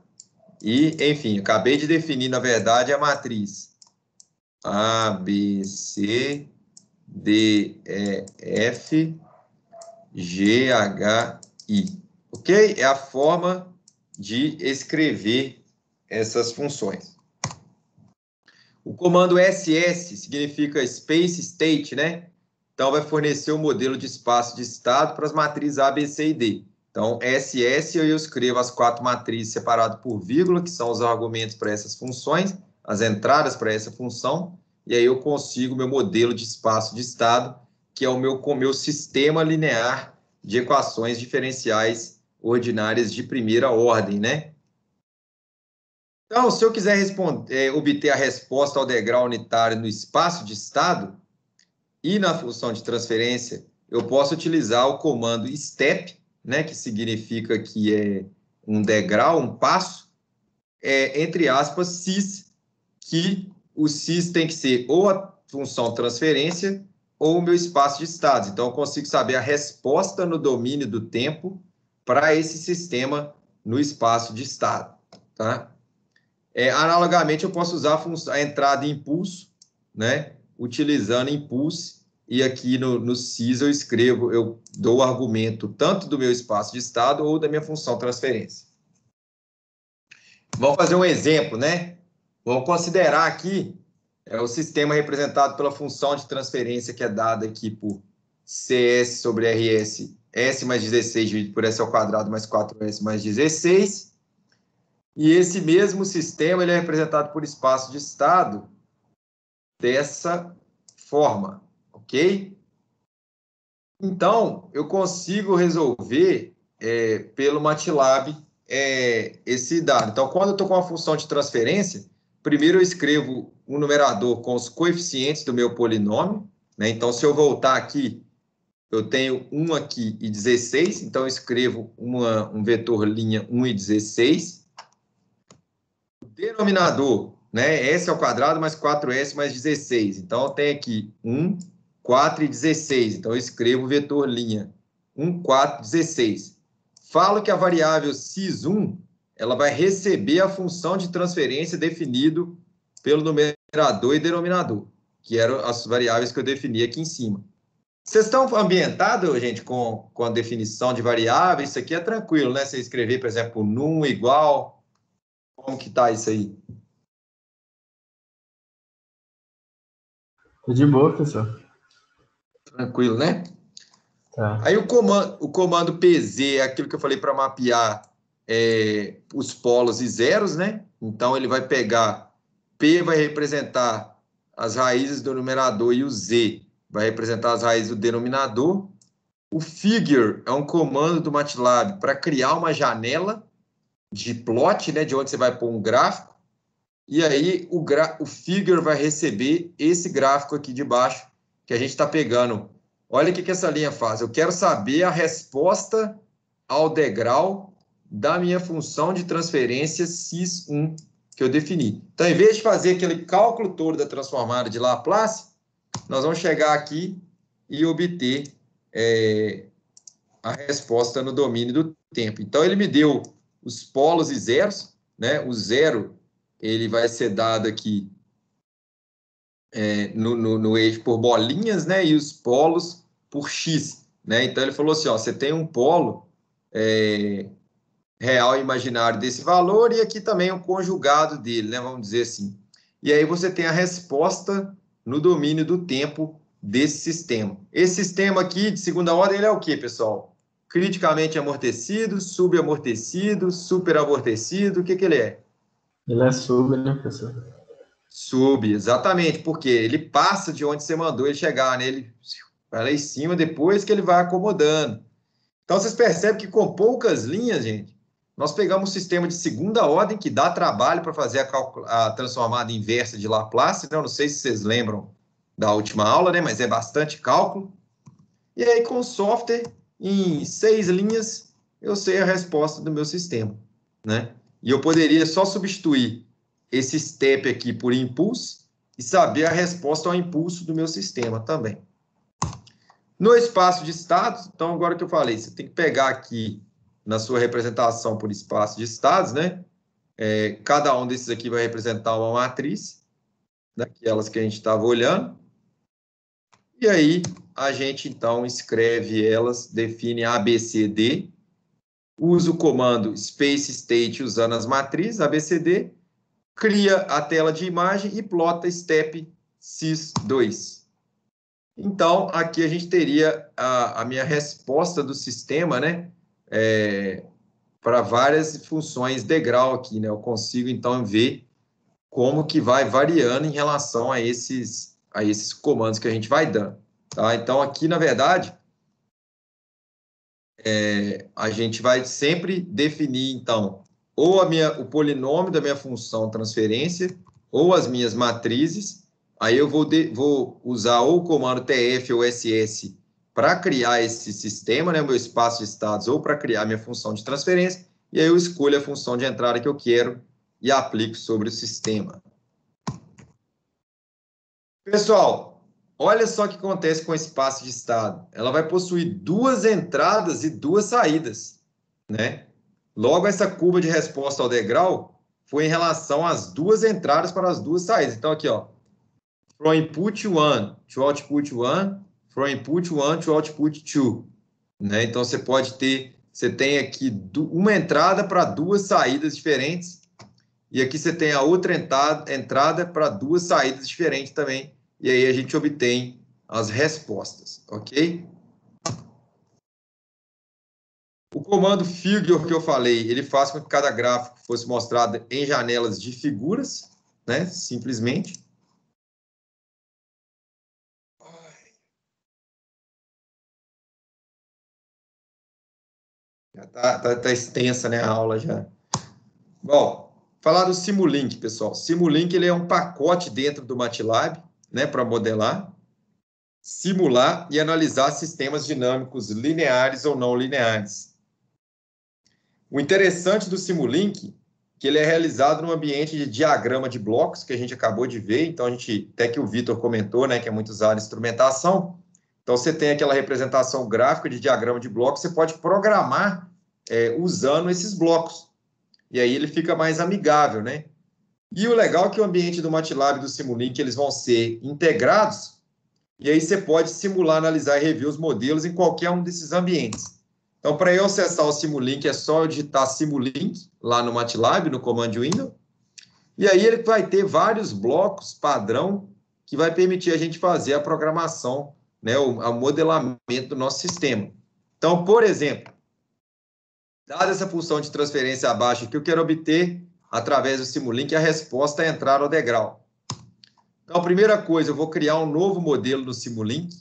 I, enfim, acabei de definir, na verdade, a matriz A, B, C, D, E, F, G, H, I. Ok? É a forma de escrever essas funções. O comando SS significa Space State, né? Então, vai fornecer o modelo de espaço de estado para as matrizes A, B, C e D. Então, SS, eu escrevo as 4 matrizes separadas por vírgula, que são os argumentos para essas funções, as entradas para essa função, e aí eu consigo o meu modelo de espaço de estado, que é o meu sistema linear de equações diferenciais ordinárias de primeira ordem, né? Então, se eu quiser obter a resposta ao degrau unitário no espaço de estado e na função de transferência, eu posso utilizar o comando step, né, que significa que é um degrau, um passo, entre aspas, cis, que o cis tem que ser ou a função transferência ou o meu espaço de estados. Então, eu consigo saber a resposta no domínio do tempo para esse sistema no espaço de estado, tá? Analogamente, eu posso usar a entrada impulso, né? Utilizando impulse, e aqui no cis eu dou o argumento tanto do meu espaço de estado ou da minha função transferência. Vamos fazer um exemplo, né? Vamos considerar aqui o sistema representado pela função de transferência que é dada aqui por CS sobre RS, S mais 16 dividido por S ao quadrado mais 4S mais 16. E esse mesmo sistema ele é representado por espaço de estado dessa forma, ok? Então, eu consigo resolver pelo MATLAB esse dado. Então, quando eu estou com uma função de transferência, primeiro eu escrevo um numerador com os coeficientes do meu polinômio, né? Então, se eu voltar aqui, eu tenho 1 aqui e 16, então eu escrevo um vetor linha 1 e 16. O denominador, né? S ao quadrado mais 4S mais 16. Então, eu tenho aqui 1, 4 e 16. Então, eu escrevo o vetor linha 1, 4, 16. Falo que a variável x1, ela vai receber a função de transferência definido pelo numerador e denominador, que eram as variáveis que eu defini aqui em cima. Vocês estão ambientados, gente, com a definição de variáveis? Isso aqui é tranquilo, né? Você escrever, por exemplo, num igual. Como que tá isso aí? Tô de boa, professor. Tranquilo, né? Tá. Aí o comando PZ é aquilo que eu falei para mapear os polos e zeros, né? Então ele vai pegar, P vai representar as raízes do numerador e o Z vai representar as raízes do denominador. O figure é um comando do MATLAB para criar uma janela de plot, né? De onde você vai pôr um gráfico. E aí o figure vai receber esse gráfico aqui de baixo que a gente está pegando. Olha o que essa linha faz. Eu quero saber a resposta ao degrau da minha função de transferência x1 que eu defini. Então, em vez de fazer aquele cálculo todo da transformada de Laplace, nós vamos chegar aqui e obter a resposta no domínio do tempo. Então, ele me deu os polos e zeros, né? O zero ele vai ser dado aqui no eixo por bolinhas, né? E os polos por x, né? Então ele falou assim, ó, você tem um polo real e imaginário desse valor e aqui também o conjugado dele, né? Vamos dizer assim. E aí você tem a resposta no domínio do tempo desse sistema. Esse sistema aqui de segunda ordem ele é o quê, pessoal? Criticamente amortecido, subamortecido, superamortecido, o que ele é? Ele é sub, né, professor? Sub, exatamente, porque ele passa de onde você mandou ele chegar, né? Ele vai lá em cima depois que ele vai acomodando. Então, vocês percebem que com poucas linhas, gente, nós pegamos um sistema de segunda ordem que dá trabalho para fazer a transformada inversa de Laplace, né? Eu não sei se vocês lembram da última aula, né? Mas é bastante cálculo. E aí, com o software, em 6 linhas, eu sei a resposta do meu sistema, né? E eu poderia só substituir esse step aqui por impulso e saber a resposta ao impulso do meu sistema também. No espaço de estados, então, agora que eu falei, você tem que pegar aqui na sua representação por espaço de estados, né? Cada um desses aqui vai representar uma matriz, daquelas que a gente estava olhando. E aí, a gente, então, escreve elas, define A, B, C, D, usa o comando space state usando as matrizes, ABCD, cria a tela de imagem e plota step x2. Então, aqui a gente teria a minha resposta do sistema, né? Para várias funções degrau aqui, né? Eu consigo, então, ver como que vai variando em relação a esses comandos que a gente vai dando. Tá? Então, aqui, na verdade, a gente vai sempre definir, então, ou o polinômio da minha função transferência, ou as minhas matrizes. Aí eu vou usar ou o comando TF ou SS para criar esse sistema, né, o meu espaço de estados, ou para criar minha função de transferência, e aí eu escolho a função de entrada que eu quero e aplico sobre o sistema. Pessoal, olha só o que acontece com o espaço de estado. Ela vai possuir 2 entradas e 2 saídas, né? Logo, essa curva de resposta ao degrau foi em relação às 2 entradas para as 2 saídas. Então, aqui, ó, from input 1 to output 1, from input 1 to output 2. Né? Então, você tem aqui uma entrada para 2 saídas diferentes, e aqui você tem a outra entrada para 2 saídas diferentes também, e aí a gente obtém as respostas, ok? O comando figure que eu falei, ele faz com que cada gráfico fosse mostrado em janelas de figuras, né? Simplesmente. Já tá extensa, né, a aula já. Bom, falar do Simulink, pessoal. Simulink, ele é um pacote dentro do MATLAB, né, para modelar, simular e analisar sistemas dinâmicos lineares ou não lineares. O interessante do Simulink é que ele é realizado num ambiente de diagrama de blocos, que a gente acabou de ver, então até que o Vitor comentou, né, que é muito usado em instrumentação. Então, você tem aquela representação gráfica de diagrama de blocos, você pode programar usando esses blocos. E aí ele fica mais amigável, né? E o legal é que o ambiente do MATLAB e do Simulink, eles vão ser integrados, e aí você pode simular, analisar e rever os modelos em qualquer um desses ambientes. Então, para eu acessar o Simulink, é só eu digitar Simulink lá no MATLAB, no comando Windows, e aí ele vai ter vários blocos padrão que vai permitir a gente fazer a programação, né, o modelamento do nosso sistema. Então, por exemplo, dada essa função de transferência abaixo que eu quero obter, através do Simulink, a resposta é entrar no degrau. Então, a primeira coisa, eu vou criar um novo modelo no Simulink,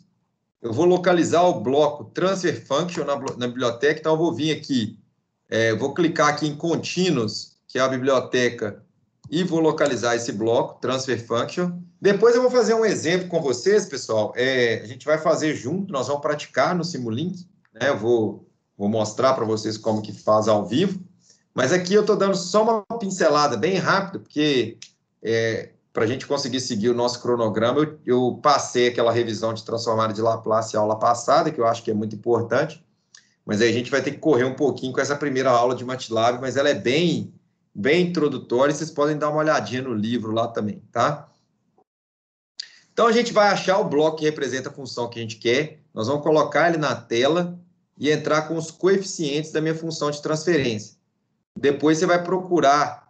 eu vou localizar o bloco Transfer Function na biblioteca, então eu vou vir aqui, vou clicar aqui em Continuous, que é a biblioteca, e vou localizar esse bloco, Transfer Function. Depois eu vou fazer um exemplo com vocês, pessoal, a gente vai fazer junto, nós vamos praticar no Simulink, né? Eu vou mostrar para vocês como que faz ao vivo, mas aqui eu estou dando só uma pincelada bem rápida, porque para a gente conseguir seguir o nosso cronograma, eu passei aquela revisão de transformada de Laplace aula passada, que eu acho que é muito importante, mas aí a gente vai ter que correr um pouquinho com essa primeira aula de MATLAB, mas ela é bem introdutória, e vocês podem dar uma olhadinha no livro lá também, tá? Então, a gente vai achar o bloco que representa a função que a gente quer, nós vamos colocar ele na tela e entrar com os coeficientes da minha função de transferência. Depois, você vai procurar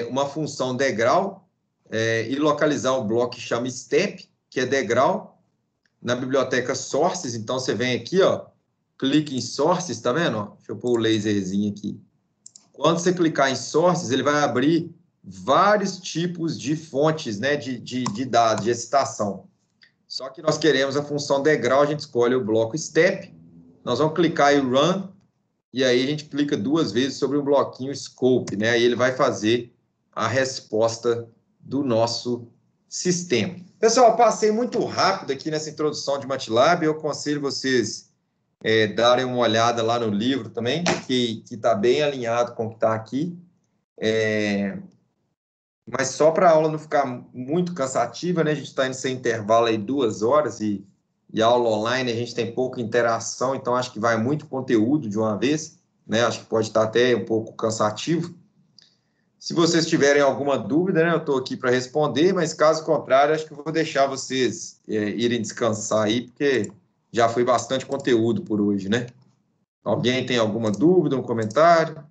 uma função degrau e localizar o bloco que chama step, que é degrau, na biblioteca sources. Então, você vem aqui, ó, clica em sources, tá vendo? Ó, deixa eu pôr o laserzinho aqui. Quando você clicar em sources, ele vai abrir vários tipos de fontes, né, de dados, de excitação. Só que nós queremos a função degrau, a gente escolhe o bloco step, nós vamos clicar em run, e aí a gente clica 2 vezes sobre o bloquinho scope, né, aí ele vai fazer a resposta do nosso sistema. Pessoal, passei muito rápido aqui nessa introdução de MATLAB, eu aconselho vocês darem uma olhada lá no livro também, que está bem alinhado com o que está aqui. Mas só para a aula não ficar muito cansativa, né? A gente está indo sem intervalo aí 2 horas e aula online a gente tem pouca interação, então acho que vai muito conteúdo de uma vez, né? Acho que pode estar até um pouco cansativo. Se vocês tiverem alguma dúvida, né? Eu estou aqui para responder, mas caso contrário, acho que eu vou deixar vocês irem descansar aí, porque já foi bastante conteúdo por hoje, né? Alguém tem alguma dúvida, um comentário?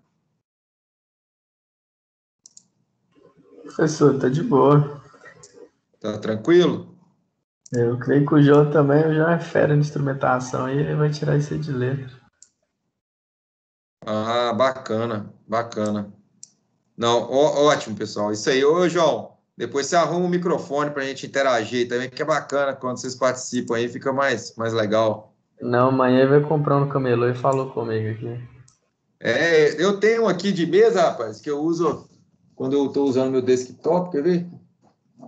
Professor, tá de boa. Tá tranquilo? Eu creio que o João também já é fera de instrumentação e ele vai tirar isso aí de letra. Ah, bacana, bacana. Não, ótimo, pessoal. Isso aí. Ô, João, depois você arruma o microfone para a gente interagir também, que é bacana quando vocês participam aí, fica mais legal. Não, amanhã ele vai comprar um camelô e falou comigo aqui. Eu tenho um aqui de mesa, rapaz, que eu uso quando eu estou usando meu desktop, quer ver?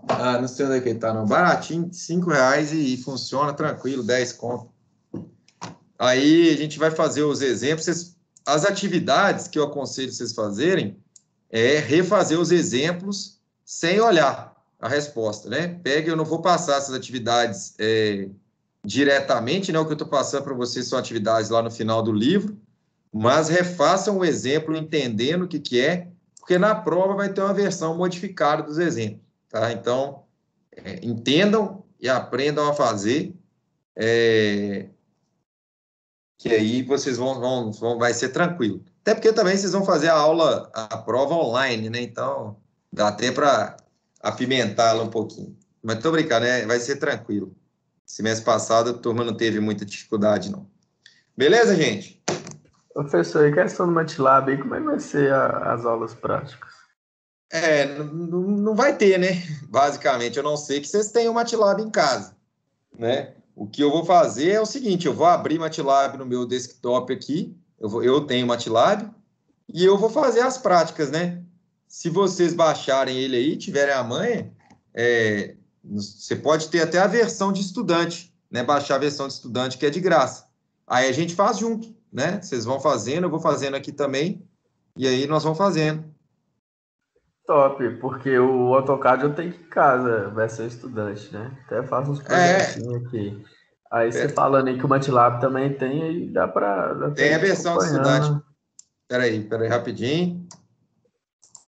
Ah, não sei onde é que ele tá, não. Baratinho, R$5 e funciona tranquilo, 10 conto. Aí a gente vai fazer os exemplos. As atividades que eu aconselho vocês fazerem é refazer os exemplos sem olhar a resposta, né? Pega, eu não vou passar essas atividades diretamente, né? O que eu estou passando para vocês são atividades lá no final do livro, mas refaçam o exemplo entendendo o que é, porque na prova vai ter uma versão modificada dos exemplos, tá? Então, entendam e aprendam a fazer, que aí vocês vai ser tranquilo. Até porque também vocês vão fazer a prova online, né? Então, dá até para apimentá-la um pouquinho. Mas tô brincando, né? Vai ser tranquilo. Semestre passado a turma não teve muita dificuldade, não. Beleza, gente? Professor, e questão do MATLAB aí, como é que vai ser as aulas práticas? Não vai ter, né? Basicamente, eu não sei que vocês tenham MATLAB em casa, né? O que eu vou fazer é o seguinte, eu vou abrir MATLAB no meu desktop aqui, Eu tenho o MATLAB e eu vou fazer as práticas, né? Se vocês baixarem ele aí, tiverem a manha, você pode ter até a versão de estudante, né? Baixar a versão de estudante, que é de graça. Aí a gente faz junto, né? Vocês vão fazendo, eu vou fazendo aqui também, e aí nós vamos fazendo. Top, porque o AutoCAD eu tenho aqui em casa, versão estudante, né? Até faço uns projetinhos aqui. Aí você falando aí que o MATLAB também tem, aí dá para Tem a ir versão de estudante. acompanhando. Peraí, rapidinho.